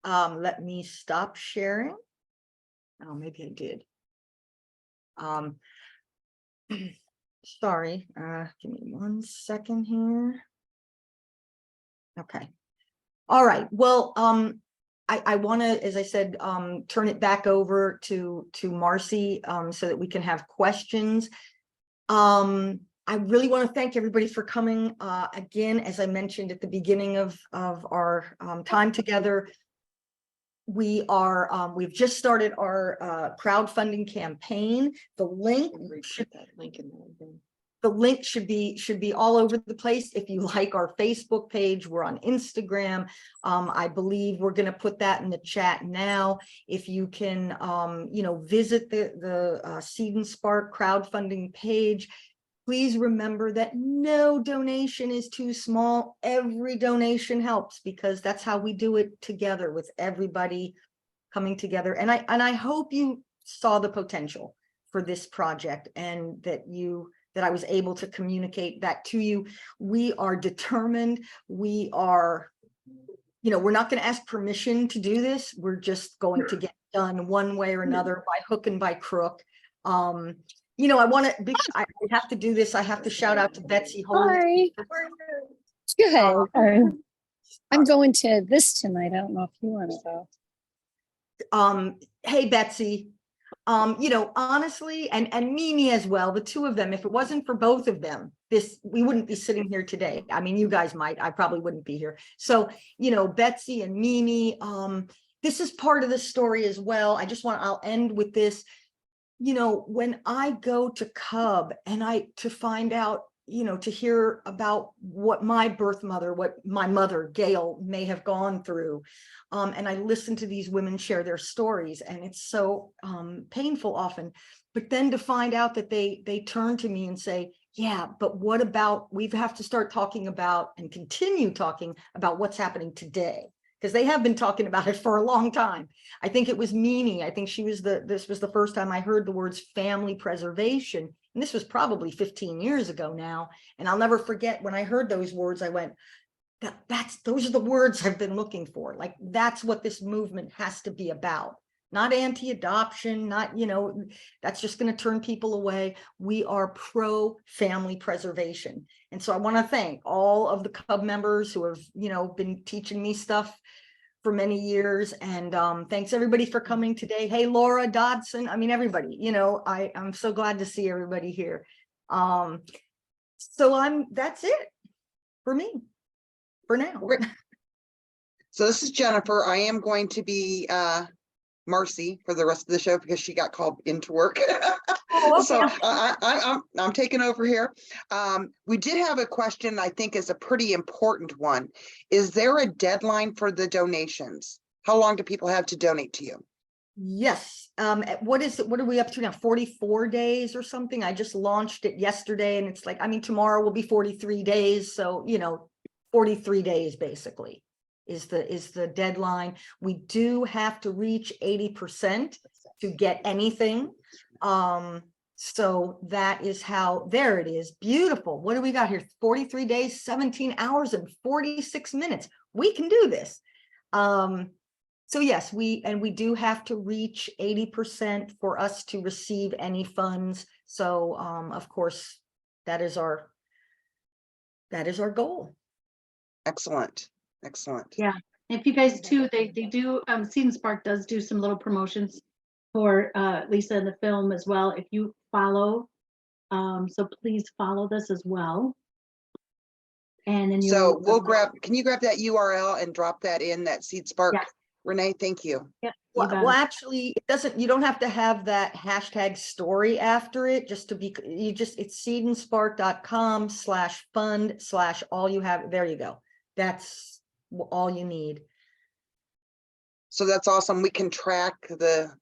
Let me stop sharing. Oh, maybe I did. Sorry, give me 1 second here. Okay. All right. Well, I want to, as I said, turn it back over to Marcie, so that we can have questions. I really want to thank everybody for coming. Again, as I mentioned at the beginning of our time together, we've just started our crowdfunding campaign. The link should be all over the place. If you like our Facebook page, we're on Instagram. I believe we're going to put that in the chat now. If you can, visit the Seed and Spark crowdfunding page. Please remember that no donation is too small. Every donation helps, because that's how we do it together, with everybody coming together. And I hope you saw the potential for this project, and that I was able to communicate that to you. We are determined. We are, we're not going to ask permission to do this. We're just going to get done one way or another, by hook and by crook. I have to do this. I have to shout out to Betsy Holt. Hi. Good. I'm going to this tonight. I don't know if you want to go. Hey, Betsy. Honestly, and Mimi as well, the two of them, if it wasn't for both of them, we wouldn't be sitting here today. I mean, you guys might, I probably wouldn't be here. So, Betsy and Mimi, this is part of the story as well. I'll end with this. When I go to Cub and to find out, to hear about what my birth mother, what my mother, Gail, may have gone through. And I listen to these women share their stories, and it's so painful often. But then to find out that they turn to me and say, yeah, but what about, we have to start talking about and continue talking about what's happening today. Because they have been talking about it for a long time. I think it was Mimi. I think this was the first time I heard the words family preservation. And this was probably 15 years ago now. And I'll never forget when I heard those words, I went, those are the words I've been looking for. Like, that's what this movement has to be about. Not anti-adoption, not, that's just going to turn people away. We are pro-family preservation. And so I want to thank all of the Cub members who have, been teaching me stuff for many years. And thanks everybody for coming today. Hey, Laura Dodson. I mean, everybody, I'm so glad to see everybody here. That's it for me for now. So this is Jennifer. I am going to be Marcie for the rest of the show because she got called into work. Oh, okay. So I'm taking over here. We did have a question I think is a pretty important one. Is there a deadline for the donations? How long do people have to donate to you? Yes. What are we up to now? 44 days or something? I just launched it yesterday, and it's like, tomorrow will be 43 days. So, 43 days basically is the deadline. We do have to reach 80% to get anything. So that is how, there it is. Beautiful. What do we got here? 43 days, 17 hours and 46 minutes. We can do this. So yes, we do have to reach 80% for us to receive any funds. So of course, that is our goal. Excellent. Excellent. Yeah. If you guys too, they do, Seed and Spark does do some little promotions for Lisa in the film as well. If you follow, so please follow this as well. And then so we'll can you grab that URL and drop that in that Seed Spark? Yeah. Renee, thank you. Yeah. Well, actually, you don't have to have that hashtag story after it, it's seedandspark.com/fund/ all you have. There you go. That's all you need. So that's awesome. We can track the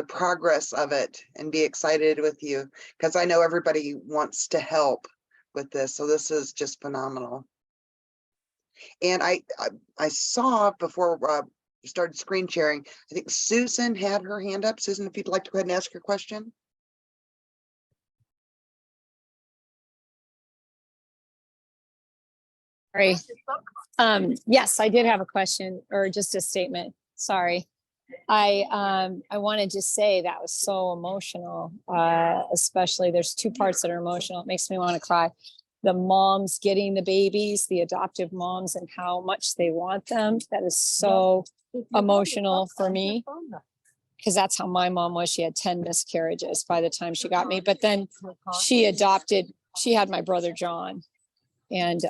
progress of it and be excited with you, because I know everybody wants to help with this. So this is just phenomenal. And I saw before you started screen sharing, I think Susan had her hand up. Susan, if you'd like to go ahead and ask your question. Sorry. Yes, I did have a question or just a statement. Sorry. I want to just say that was so emotional. Especially there's two parts that are emotional. It makes me want to cry. The moms getting the babies, the adoptive moms, and how much they want them. That is so emotional for me. Because that's how my mom was. She had 10 miscarriages by the time she got me. But then she had my brother John. And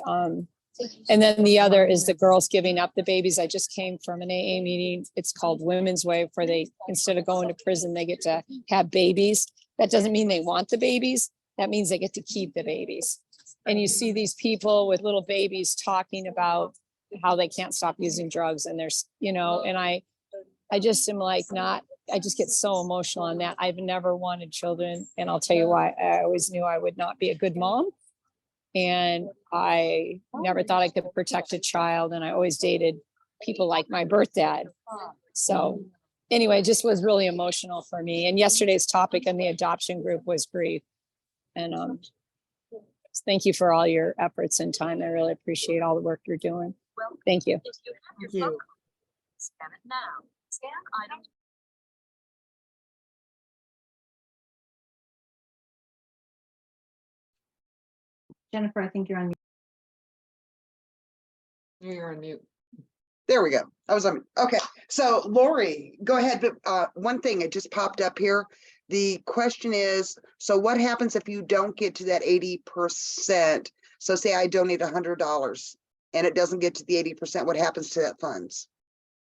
then the other is the girls giving up the babies. I just came from an AA meeting. It's called Women's Way, where they, instead of going to prison, they get to have babies. That doesn't mean they want the babies. That means they get to keep the babies. And you see these people with little babies talking about how they can't stop using drugs. And there's, and I just am like, I just get so emotional on that. I've never wanted children. And I'll tell you why. I always knew I would not be a good mom. And I never thought I could protect a child. And I always dated people like my birth dad. So anyway, it just was really emotional for me. And yesterday's topic in the adoption group was grief. And thank you for all your efforts and time. I really appreciate all the work you're doing. Thank you. Thank you. Scan it now. Scan item. Jennifer, I think you're on. You're on mute. There we go. I was on. Okay. So Lori, go ahead. But one thing, it just popped up here. The question is, so what happens if you don't get to that 80%? So say I donate $100 and it doesn't get to the 80%, what happens to that funds?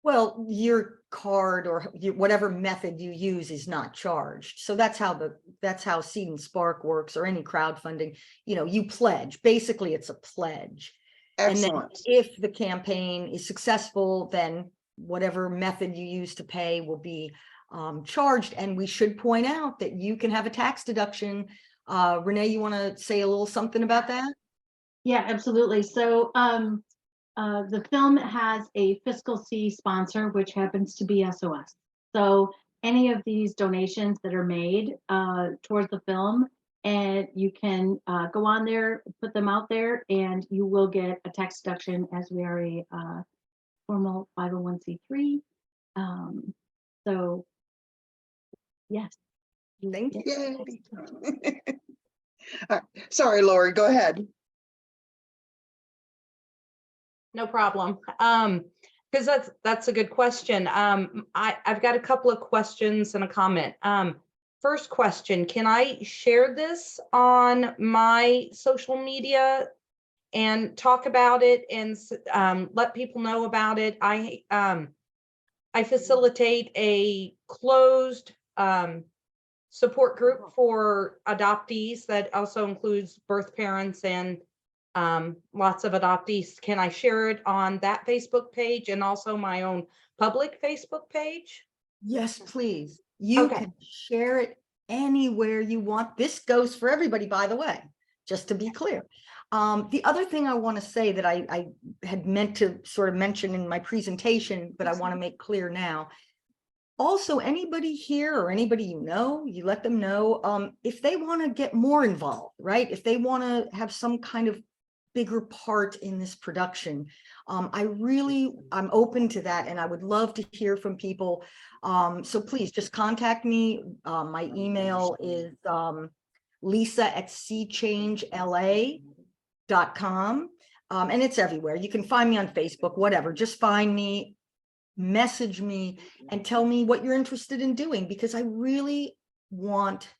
Well, your card or whatever method you use is not charged. So that's how Seed and Spark works, or any crowdfunding. You pledge. Basically, it's a pledge. Excellent. And then if the campaign is successful, then whatever method you use to pay will be charged. And we should point out that you can have a tax deduction. Renee, you want to say a little something about that? Yeah, absolutely. So the film has a Fiscal C sponsor, which happens to be SOS. So any of these donations that are made towards the film, and you can go on there, put them out there, and you will get a tax deduction, as we are a formal 501c3. So yes. Thank you. Sorry, Lori, go ahead. No problem. Because that's a good question. I've got a couple of questions and a comment. First question, can I share this on my social media and talk about it and let people know about it? I facilitate a closed support group for adoptees that also includes birth parents and lots of adoptees. Can I share it on that Facebook page and also my own public Facebook page? Yes, please. You can share it anywhere you want. This goes for everybody, by the way, just to be clear. The other thing I want to say that I had meant to sort of mention in my presentation, but I want to make clear now. Also, anybody here or anybody you let them know if they want to get more involved, right? If they want to have some kind of bigger part in this production. I'm open to that, and I would love to hear from people. So please just contact me. My email is lisa@seechangeLA.com. And it's everywhere. You can find me on Facebook, whatever. Just find me, message me, and tell me what you're interested in doing, because I really want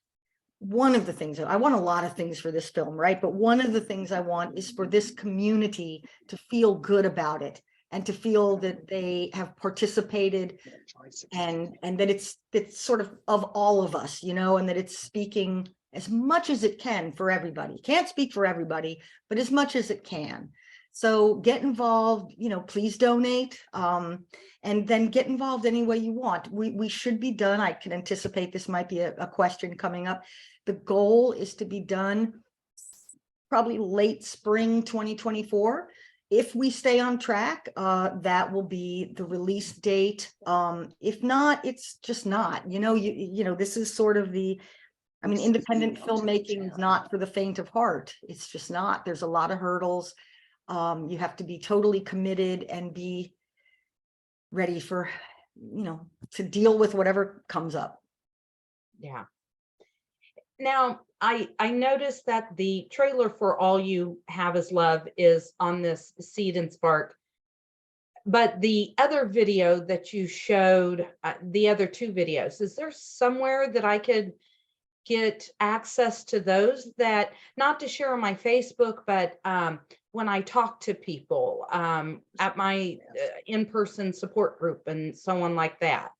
one of the things I want a lot of things for this film, right? But one of the things I want is for this community to feel good about it and to feel that they have participated and that it's sort of all of us, and that it's speaking as much as it can for everybody. Can't speak for everybody, but as much as it can. So get involved, please donate, and then get involved any way you want. We should be done. I can anticipate this might be a question coming up. The goal is to be done probably late spring 2024. If we stay on track, that will be the release date. If not, it's just not. This is sort of independent filmmaking is not for the faint of heart. It's just not. There's a lot of hurdles. You have to be totally committed and be ready for, to deal with whatever comes up. Yeah. Now, I noticed that the trailer for All You Have Is Love is on this Seed and Spark. But the other video that you showed, the other two videos, is there somewhere that I could get access to those, that not to share on my Facebook, but when I talk to people at my in-person support group and so on like that?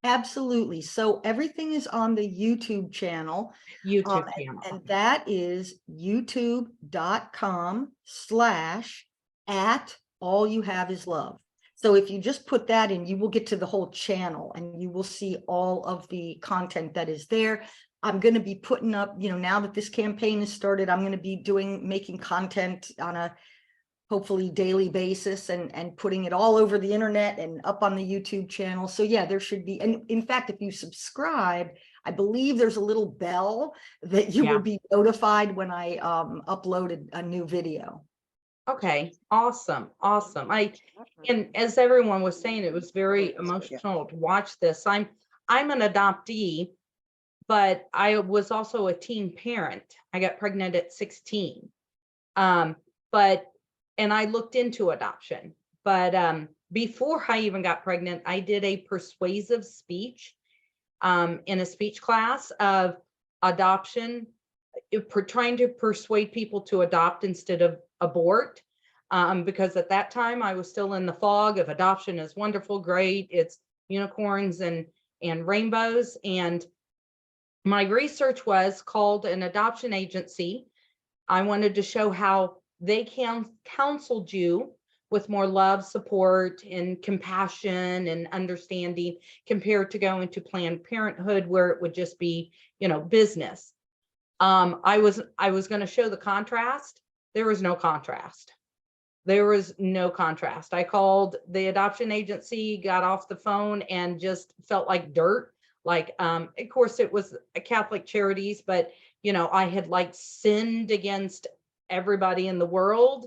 Absolutely. So everything is on the YouTube channel. YouTube channel. And that is youtube.com/@allyouhaveIsLove. So if you just put that in, you will get to the whole channel and you will see all of the content that is there. I'm going to be putting up, now that this campaign has started, I'm going to be making content on a hopefully daily basis and putting it all over the internet and up on the YouTube channel. So yeah, there should be, and in fact, if you subscribe, I believe there's a little bell that you will be notified when I uploaded a new video. Okay, awesome, awesome. And as everyone was saying, it was very emotional to watch this. I'm an adoptee, but I was also a teen parent. I got pregnant at 16. And I looked into adoption, but before I even got pregnant, I did a persuasive speech in a speech class of adoption, trying to persuade people to adopt instead of abort. Because at that time I was still in the fog of adoption is wonderful, great, it's unicorns and rainbows. And my research was called an adoption agency. I wanted to show how they counseled you with more love, support, and compassion and understanding compared to going to Planned Parenthood, where it would just be, business. I was going to show the contrast. There was no contrast. There was no contrast. I called the adoption agency, got off the phone, and just felt like dirt. Like, of course, it was a Catholic Charities, but I had sinned against everybody in the world.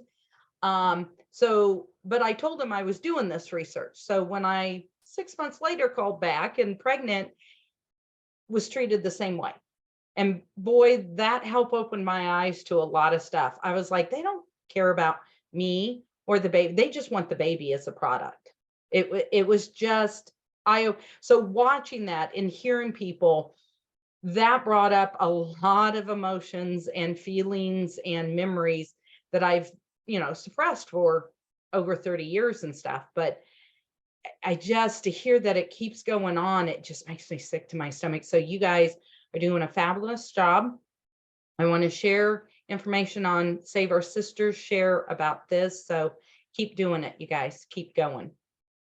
But I told them I was doing this research. So when I 6 months later called back and pregnant, was treated the same way. And boy, that helped open my eyes to a lot of stuff. I was like, they don't care about me or the baby. They just want the baby as a product. It was just, so watching that and hearing people, that brought up a lot of emotions and feelings and memories that I've, suppressed for over 30 years and stuff. But to hear that it keeps going on, it just makes me sick to my stomach. So you guys are doing a fabulous job. I want to share information on Save Our Sisters, share about this. So keep doing it, you guys, keep going.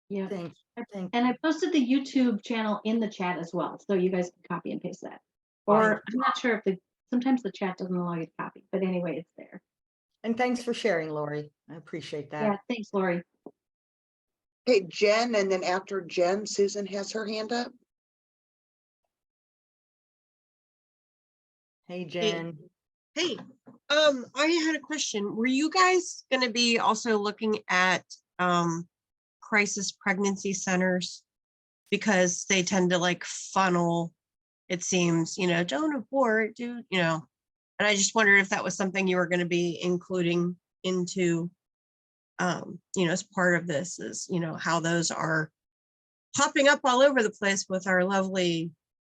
Yeah. Thanks. And I posted the YouTube channel in the chat as well. So you guys can copy and paste that. Or I'm not sure if sometimes the chat doesn't allow you to copy, but anyway, it's there. And thanks for sharing, Lori. I appreciate that. Yeah, thanks, Lori. Hey, Jen, and then after Jen, Susan has her hand up. Hey, Jen. Hey, I had a question. Were you guys going to be also looking at crisis pregnancy centers? Because they tend to funnel, it seems, don't abort, and I just wondered if that was something you were going to be including into, as part of this is, how those are popping up all over the place with our lovely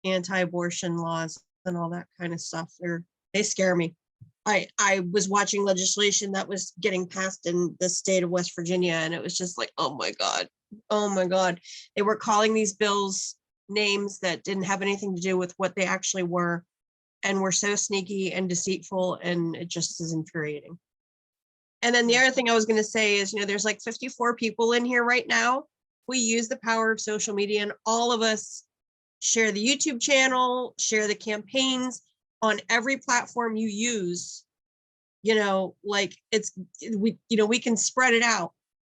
anti-abortion laws and all that kind of stuff. They scare me. I was watching legislation that was getting passed in the state of West Virginia, and it was just like, oh my God. They were calling these bills names that didn't have anything to do with what they actually were, and were so sneaky and deceitful, and it just is infuriating. And then the other thing I was going to say is, there's 54 people in here right now. We use the power of social media, and all of us share the YouTube channel, share the campaigns on every platform you use. We can spread it out.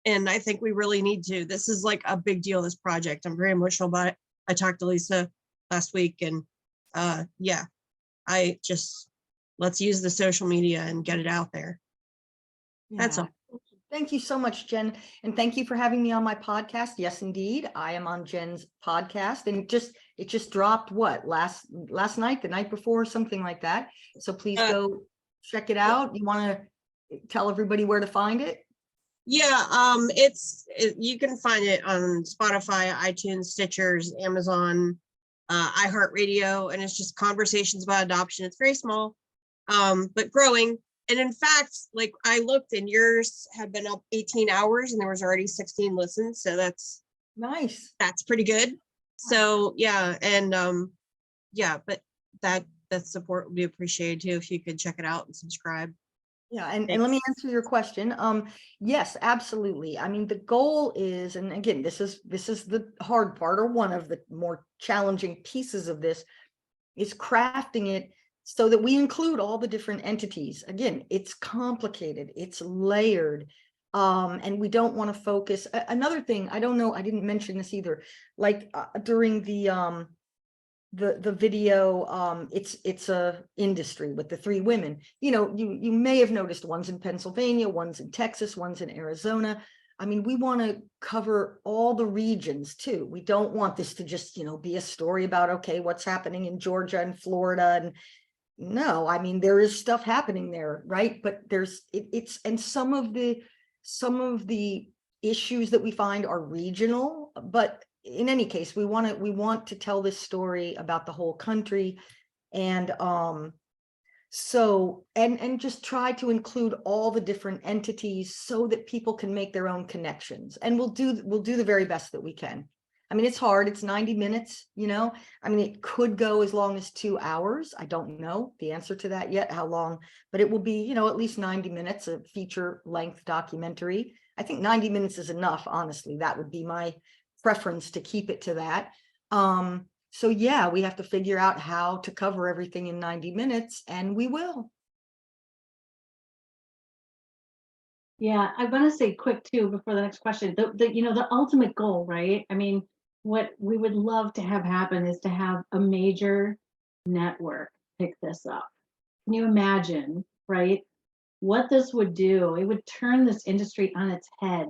And I think we really need to. This is a big deal, this project. I'm very emotional about it. I talked to Lisa last week, and let's use the social media and get it out there. That's Yeah. all. Thank you so much, Jen. And thank you for having me on my podcast. Yes, indeed. I am on Jen's podcast, and it just dropped last night, the night before, something like that. So please go check it out. You want to tell everybody where to find it? Yeah, you can find it on Spotify, iTunes, Stitchers, Amazon, iHeartRadio, and it's just conversations about adoption. It's very small, but growing. And in fact, like I looked and yours had been up 18 hours and there was already 16 listens. So that's nice. That's pretty good. So yeah, and yeah, but that support would be appreciated too if you could check it out and subscribe. Yeah, and let me answer your question. Yes, absolutely. I mean, the goal is, and again, this is the hard part, or one of the more challenging pieces of this, is crafting it so that we include all the different entities. Again, it's complicated, it's layered, and we don't want to focus. Another thing, I don't know, I didn't mention this either, like during the video, it's a industry with the 3 women, you may have noticed one's in Pennsylvania, one's in Texas, one's in Arizona. I mean, we want to cover all the regions too. We don't want this to just, be a story about, okay, what's happening in Georgia and Florida. And no, I mean, there is stuff happening there, right? But and some of the issues that we find are regional, but in any case, we want to tell this story about the whole country. And so just try to include all the different entities so that people can make their own connections, and we'll do the very best that we can. I mean, it's hard, it's 90 minutes, I mean, it could go as long as 2 hours. I don't know the answer to that yet, how long, but it will be, at least 90 minutes, a feature length documentary. I think 90 minutes is enough, honestly. That would be my preference, to keep it to that. So yeah, we have to figure out how to cover everything in 90 minutes, and we will. Yeah, I want to say quick too before the next question. The ultimate goal, right? I mean, what we would love to have happen is to have a major network pick this up. Can you imagine, right? What this would do? It would turn this industry on its head.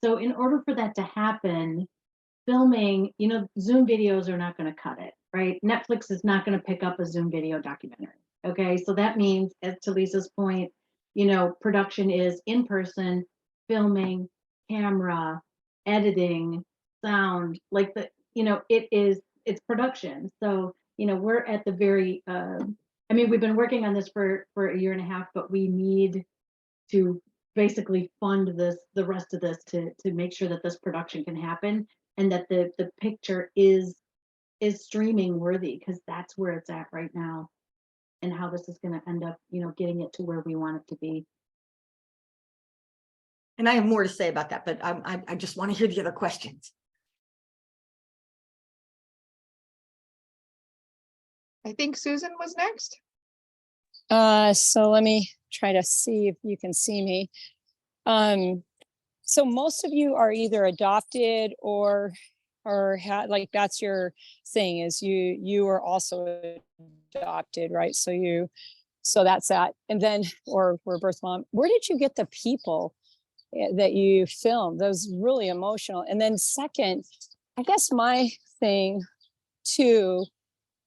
So in order for that to happen, filming, Zoom videos are not going to cut it, right? Netflix is not going to pick up a Zoom video documentary. Okay, so that means, as to Lisa's point, production is in person, filming, camera, editing, sound, like it's production. So, we're at the very, I mean, we've been working on this for a year and a half, but we need to basically fund the rest of this to make sure that this production can happen, and that the picture is streaming worthy, because that's where it's at right now, and how this is going to end up, getting it to where we want it to be. And I have more to say about that, but I just want to hear the other questions. I think Susan was next. So let me try to see if you can see me. So most of you are either adopted or like that's your thing, is you are also adopted, right? So that's that. And then, or we're birth mom. Where did you get the people that you filmed? That was really emotional. And then second, I guess my thing too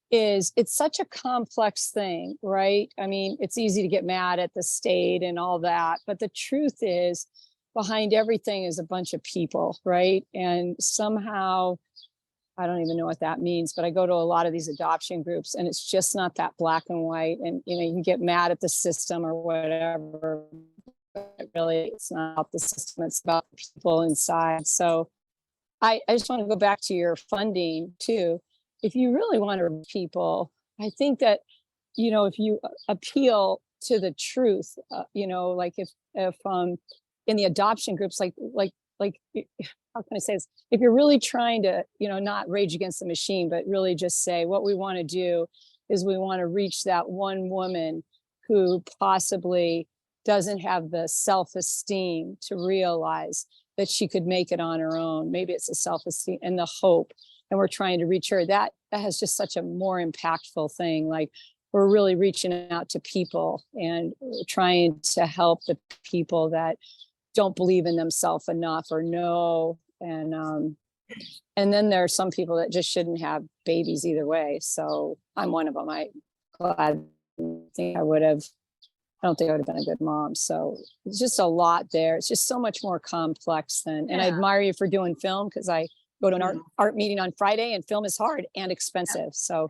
is it's such a complex thing, right? I mean, it's easy to get mad at the state and all that, but the truth is behind everything is a bunch of people, right? And somehow, I don't even know what that means, but I go to a lot of these adoption groups and it's just not that black and white. And, you can get mad at the system or whatever, but really it's not about the system, it's about the people inside. So I just want to go back to your funding too. If you really want to reach people, I think that, if you appeal to the truth, like if in the adoption groups, like how can I say this? If you're really trying to, not rage against the machine, but really just say what we want to do is we want to reach that one woman who possibly doesn't have the self-esteem to realize that she could make it on her own. Maybe it's the self-esteem and the hope, and we're trying to reach her. That has just such a more impactful thing. Like, we're really reaching out to people and trying to help the people that don't believe in themselves enough or know. And then there are some people that just shouldn't have babies either way. So I'm one of them. I don't think I would have been a good mom. So it's just a lot there. It's just so much more complex than, and I admire you for doing film, because I go to an art meeting on Friday, and film is hard and expensive. So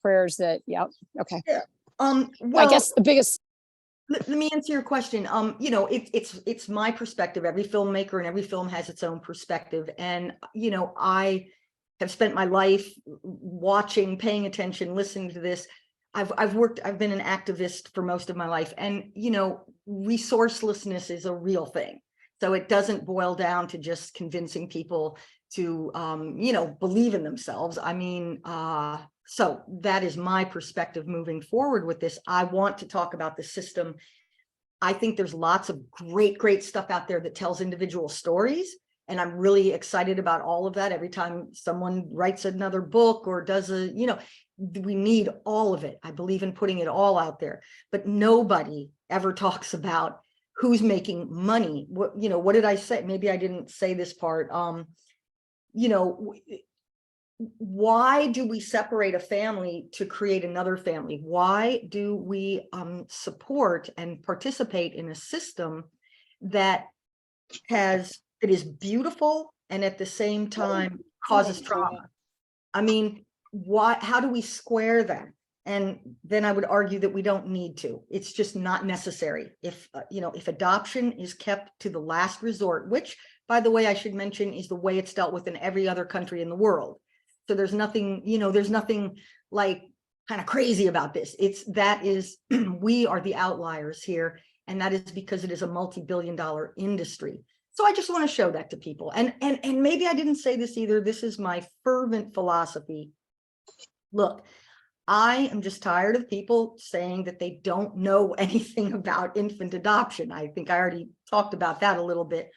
prayers that, okay. Well, I guess the biggest. Let me answer your question. You know, it's my perspective. Every filmmaker and every film has its own perspective. And, you know, I have spent my life watching, paying attention, listening to this. I've been an activist for most of my life. And, you know, resourcelessness is a real thing. So it doesn't boil down to just convincing people to, you know, believe in themselves. I mean, so that is my perspective moving forward with this. I want to talk about the system. I think there's lots of great stuff out there that tells individual stories. And I'm really excited about all of that. Every time someone writes another book or does a, you know, we need all of it. I believe in putting it all out there, but nobody ever talks about who's making money. What, you know, what did I say? Maybe I didn't say this part. You know, why do we separate a family to create another family? Why do we support and participate in a system that is beautiful and at the same time causes trauma? I mean, how do we square that? And then I would argue that we don't need to. It's just not necessary. If you know, if adoption is kept to the last resort, which, by the way, I should mention is the way it's dealt with in every other country in the world. So there's nothing, you know, there's nothing like kind of crazy about this. We are the outliers here. And that is because it is a multi-billion-dollar industry. So I just want to show that to people. And maybe I didn't say this either. This is my fervent philosophy. Look, I am just tired of people saying that they don't know anything about infant adoption. I think I already talked about that a little bit.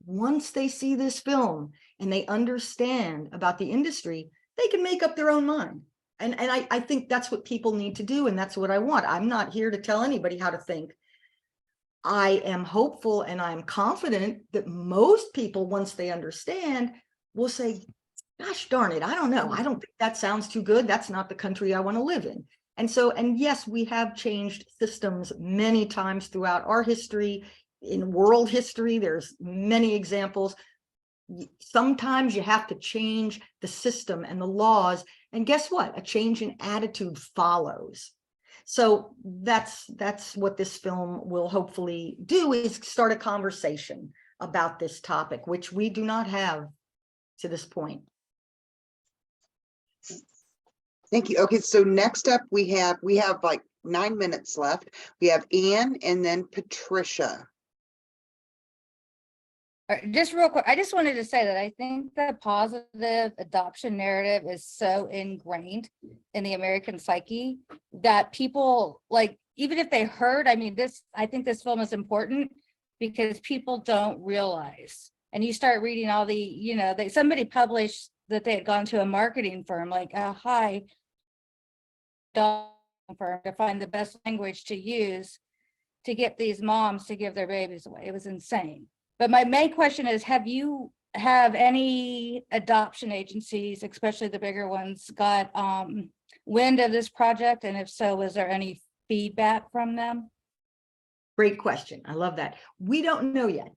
Once they see this film and they understand about the industry, they can make up their own mind. And I think that's what people need to do. And that's what I want. I'm not here to tell anybody how to think. I am hopeful and I'm confident that most people, once they understand, will say, gosh darn it, I don't know. I don't think that sounds too good. That's not the country I want to live in. And so, and yes, we have changed systems many times throughout our history. In world history, there's many examples. Sometimes you have to change the system and the laws. And guess what? A change in attitude follows. So that's what this film will hopefully do, is start a conversation about this topic, which we do not have to this point. Thank you. Okay, so next up we have like 9 minutes left. We have Anne and then Patricia. Just real quick, I just wanted to say that I think the positive adoption narrative is so ingrained in the American psyche that people, like, even if they heard, I mean, I think this film is important because people don't realize. And you start reading all the, you know, somebody published that they had gone to a marketing firm, like a high firm, to find the best language to use to get these moms to give their babies away. It was insane. But my main question is, have any adoption agencies, especially the bigger ones, got wind of this project? And if so, was there any feedback from them? Great question. I love that. We don't know yet.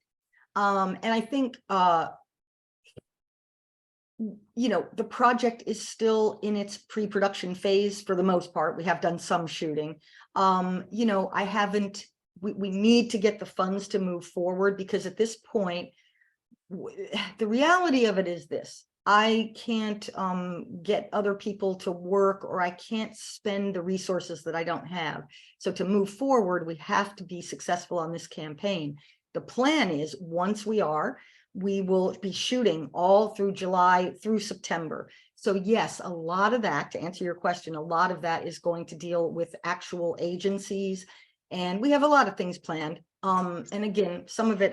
And I think, you know, the project is still in its pre-production phase for the most part. We have done some shooting. You know, we need to get the funds to move forward, because at this point, the reality of it is this: I can't get other people to work, or I can't spend the resources that I don't have. So to move forward, we have to be successful on this campaign. The plan is, once we will be shooting all through July through September. So yes, a lot of that, to answer your question, a lot of that is going to deal with actual agencies. And we have a lot of things planned. And again, some of it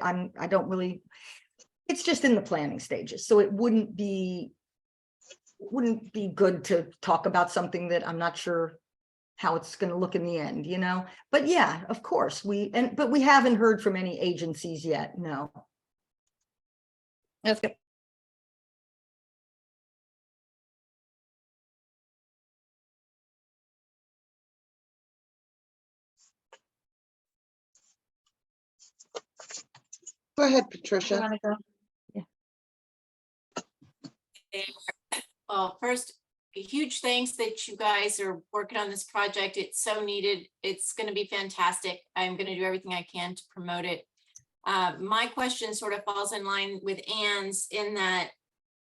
it's just in the planning stages. So it wouldn't be good to talk about something that I'm not sure how it's going to look in the end, you know? But yeah, of course, but we haven't heard from any agencies yet, no. That's good. Go ahead, Patricia. Well, first, a huge thanks that you guys are working on this project. It's so needed. It's going to be fantastic. I'm going to do everything I can to promote it. My question sort of falls in line with Ann's in that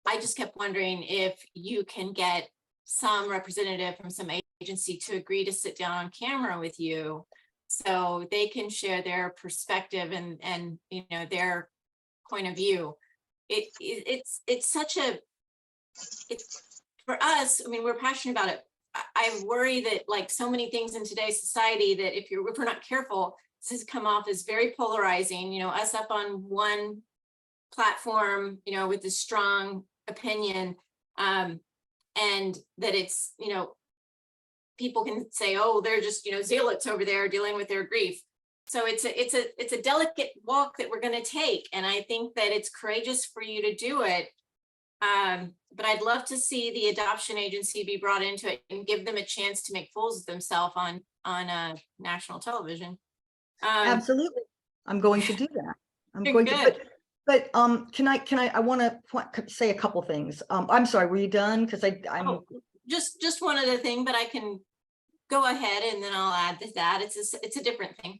I just kept wondering if you can get some representative from some agency to agree to sit down on camera with you so they can share their perspective and you know, their point of view. It's such a, it's for us, I mean, we're passionate about it. I worry that like so many things in today's society that if we're not careful, this has come off as very polarizing, you know, us up on one platform, you know, with a strong opinion, and that it's, you know, people can say, oh, they're just, you know, zealots over there dealing with their grief. So it's a delicate walk that we're going to take. And I think that it's courageous for you to do it. But I'd love to see the adoption agency be brought into it and give them a chance to make fools of themselves on national television. Absolutely. I'm going to do that. I'm You're going good. to, but I want to say a couple things. I'm sorry, were you done? Because I'm just one other thing, but I can go ahead and then I'll add to that. It's a different thing.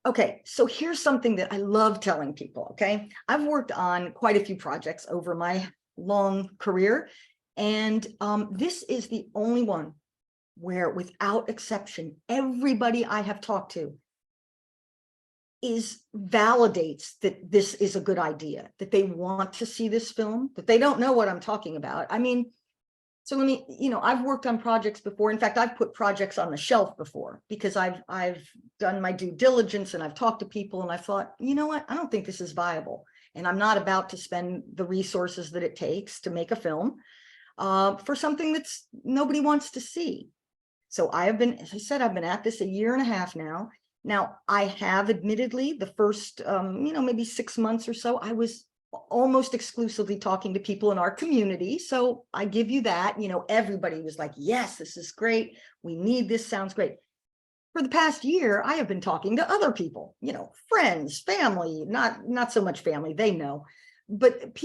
Okay, so here's something that I love telling people, okay? I've worked on quite a few projects over my long career, and this is the only one where, without exception, everybody I have talked to validates that this is a good idea, that they want to see this film, that they don't know what I'm talking about. I mean, so let me, you know, I've worked on projects before. In fact, I've put projects on the shelf before because I've done my due diligence and I've talked to people and I thought, you know what, I don't think this is viable. And I'm not about to spend the resources that it takes to make a film for something that's nobody wants to see. So I have been, as I said, I've been at this 1.5 years now. Now, I have admittedly the first, you know, maybe 6 months or so, I was almost exclusively talking to people in our community. So I give you that, you know, everybody was like, yes, this is great. We need this, sounds great. For the past year, I have been talking to other people, you know, friends, family, not so much family, they know, but,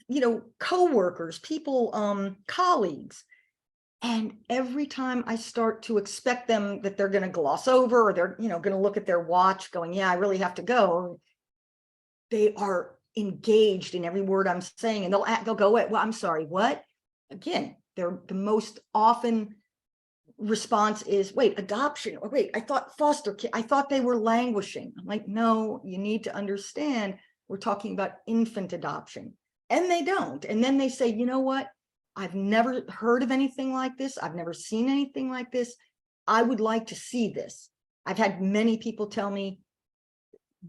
you know, coworkers, people, colleagues. And every time I start to expect them that they're going to gloss over or they're, you know, going to look at their watch going, yeah, I really have to go. They are engaged in every word I'm saying and they'll go, well, I'm sorry, what? Again, they're the most often response is, wait, adoption, or wait, I thought foster care, I thought they were languishing. I'm like, no, you need to understand, we're talking about infant adoption. And they don't. And then they say, you know what? I've never heard of anything like this. I've never seen anything like this. I would like to see this. I've had many people tell me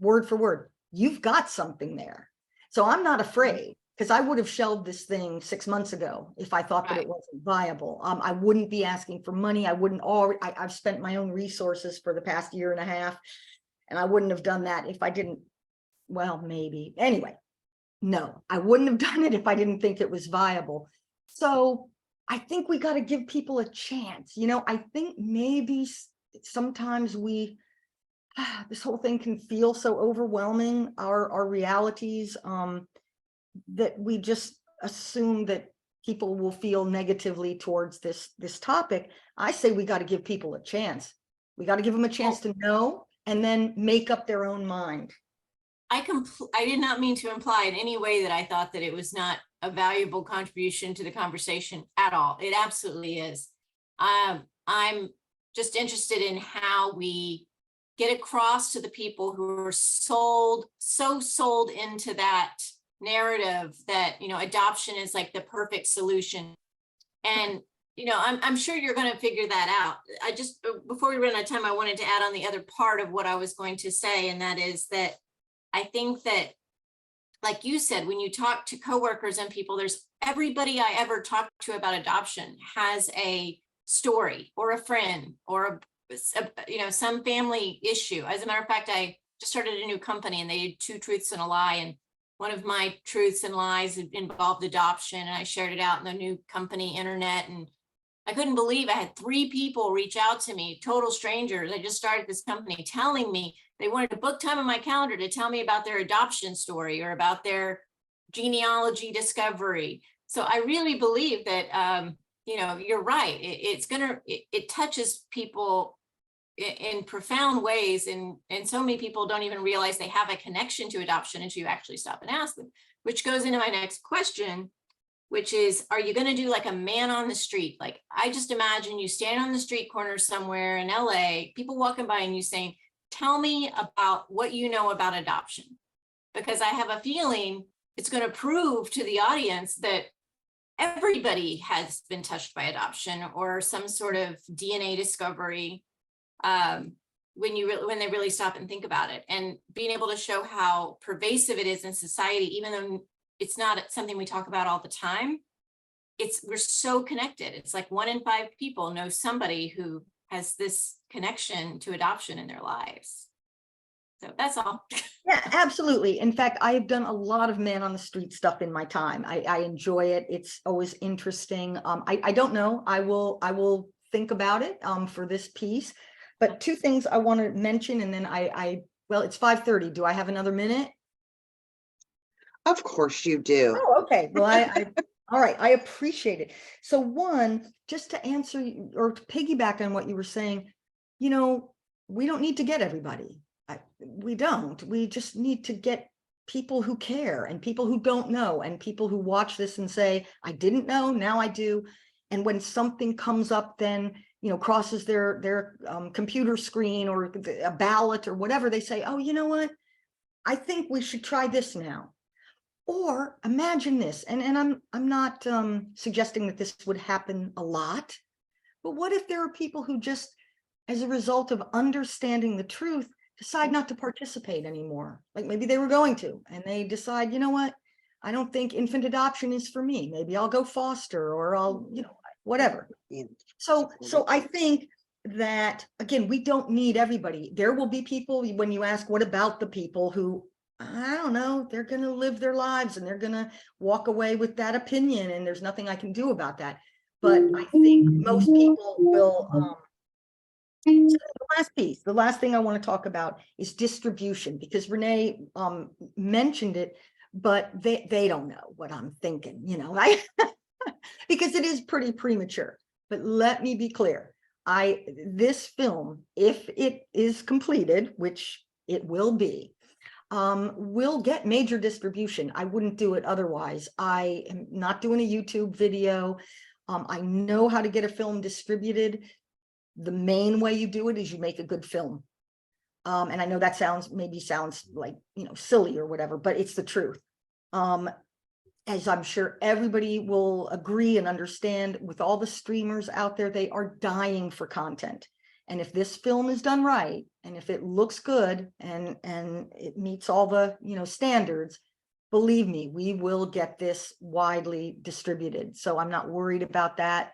word for word, you've got something there. So I'm not afraid, because I would have shelved this thing 6 months ago if I thought that it wasn't viable. I wouldn't be asking for money. I wouldn't I've spent my own resources for the past 1.5 years, and I wouldn't have done that if I didn't, well, maybe. Anyway, no, I wouldn't have done it if I didn't think it was viable. So I think we got to give people a chance. You know, I think maybe sometimes this whole thing can feel so overwhelming, our realities, that we just assume that people will feel negatively towards this topic. I say we got to give people a chance. We got to give them a chance to know and then make up their own mind. I did not mean to imply in any way that I thought that it was not a valuable contribution to the conversation at all. It absolutely is. I'm just interested in how we get across to the people who are so sold into that narrative that, you know, adoption is like the perfect solution. And, you know, I'm sure you're going to figure that out. I just, before we run out of time, I wanted to add on the other part of what I was going to say. And that is that I think that, like you said, when you talk to coworkers and people, there's everybody I ever talked to about adoption has a story or a friend or some family issue. As a matter of fact, I just started a new company and they did 2 truths and a lie. And one of my truths and lies involved adoption. And I shared it out in the new company internet. And I couldn't believe I had 3 people reach out to me, total strangers. I just started this company, telling me they wanted to book time on my calendar to tell me about their adoption story or about their genealogy discovery. So I really believe that, you're right. It touches people in profound ways. And so many people don't even realize they have a connection to adoption until you actually stop and ask them, which goes into my next question, which is, are you going to do like a man on the street? Like, I just imagine you stand on the street corner somewhere in LA, people walking by and you saying, tell me about what you know about adoption. Because I have a feeling it's going to prove to the audience that everybody has been touched by adoption or some sort of DNA discovery when they really stop and think about it, and being able to show how pervasive it is in society, even though it's not something we talk about all the time. We're so connected. It's like 1 in 5 people know somebody who has this connection to adoption in their lives. So that's all. Yeah, absolutely. In fact, I have done a lot of man on the street stuff in my time. I enjoy it. It's always interesting. I don't know. I will think about it for this piece. But 2 things I want to mention, and then well, it's 5:30. Do I have another minute? Of course you do. Oh, okay. Well, all right. I appreciate it. So one, just to answer or to piggyback on what you were saying, we don't need to get everybody. We don't. We just need to get people who care and people who don't know and people who watch this and say, I didn't know, now I do. And when something comes up, then, crosses their computer screen or a ballot or whatever, they say, oh, you know what? I think we should try this now. Or imagine this, and I'm not suggesting that this would happen a lot, but what if there are people who just, as a result of understanding the truth, decide not to participate anymore? Like maybe they were going to, and they decide, you know what, I don't think infant adoption is for me. Maybe I'll go foster, or I'll, whatever. So I think that, again, we don't need everybody. There will be people, when you ask, what about the people who, I don't know, they're going to live their lives and they're going to walk away with that opinion, and there's nothing I can do about that. But I think most people will. So the last thing I want to talk about is distribution, because Renee mentioned it, but they don't know what I'm thinking, because it is pretty premature. But let me be clear. This film, if it is completed, which it will be, will get major distribution. I wouldn't do it otherwise. I am not doing a YouTube video. I know how to get a film distributed. The main way you do it is you make a good film. And I know that sounds like, silly or whatever, but it's the truth. As I'm sure everybody will agree and understand, with all the streamers out there, they are dying for content. And if this film is done right, and if it looks good and it meets all the, standards, believe me, we will get this widely distributed. So I'm not worried about that.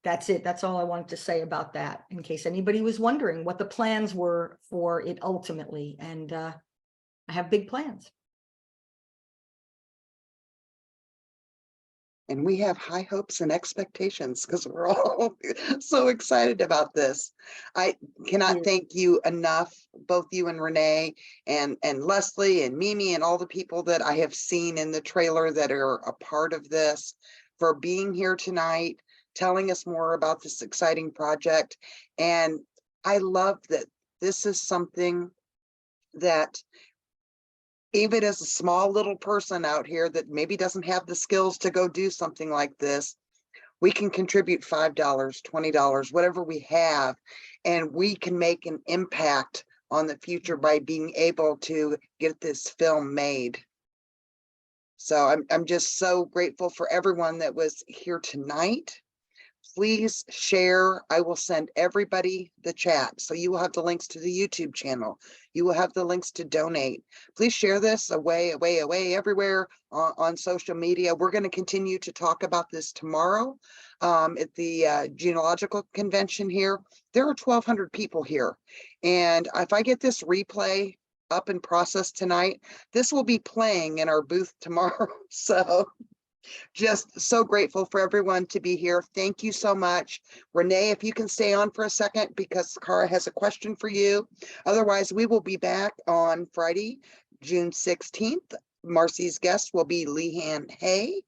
That's it. That's all I wanted to say about that, in case anybody was wondering what the plans were for it ultimately. And I have big plans. And we have high hopes and expectations because we're all so excited about this. I cannot thank you enough, both you and Renee and Leslie and Mimi and all the people that I have seen in the trailer that are a part of this, for being here tonight, telling us more about this exciting project. And I love that this is something that, even as a small little person out here that maybe doesn't have the skills to go do something like this, we can contribute $5, $20, whatever we have, and we can make an impact on the future by being able to get this film made. So I'm just so grateful for everyone that was here tonight. Please share. I will send everybody the chat. So you will have the links to the YouTube channel. You will have the links to donate. Please share this away everywhere on social media. We're going to continue to talk about this tomorrow at the genealogical convention here. There are 1,200 people here. And if I get this replay up and processed tonight, this will be playing in our booth tomorrow. So just so grateful for everyone to be here. Thank you so much. Renee, if you can stay on for a second because Cara has a question for you. Otherwise, we will be back on Friday, June 16th. Marcie's guest will be Leanne Hay,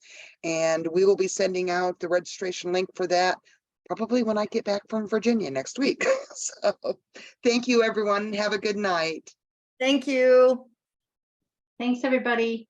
and we will be sending out the registration link for that probably when I get back from Virginia next week. So thank you, everyone. Have a good night. Thank you. Thanks, everybody.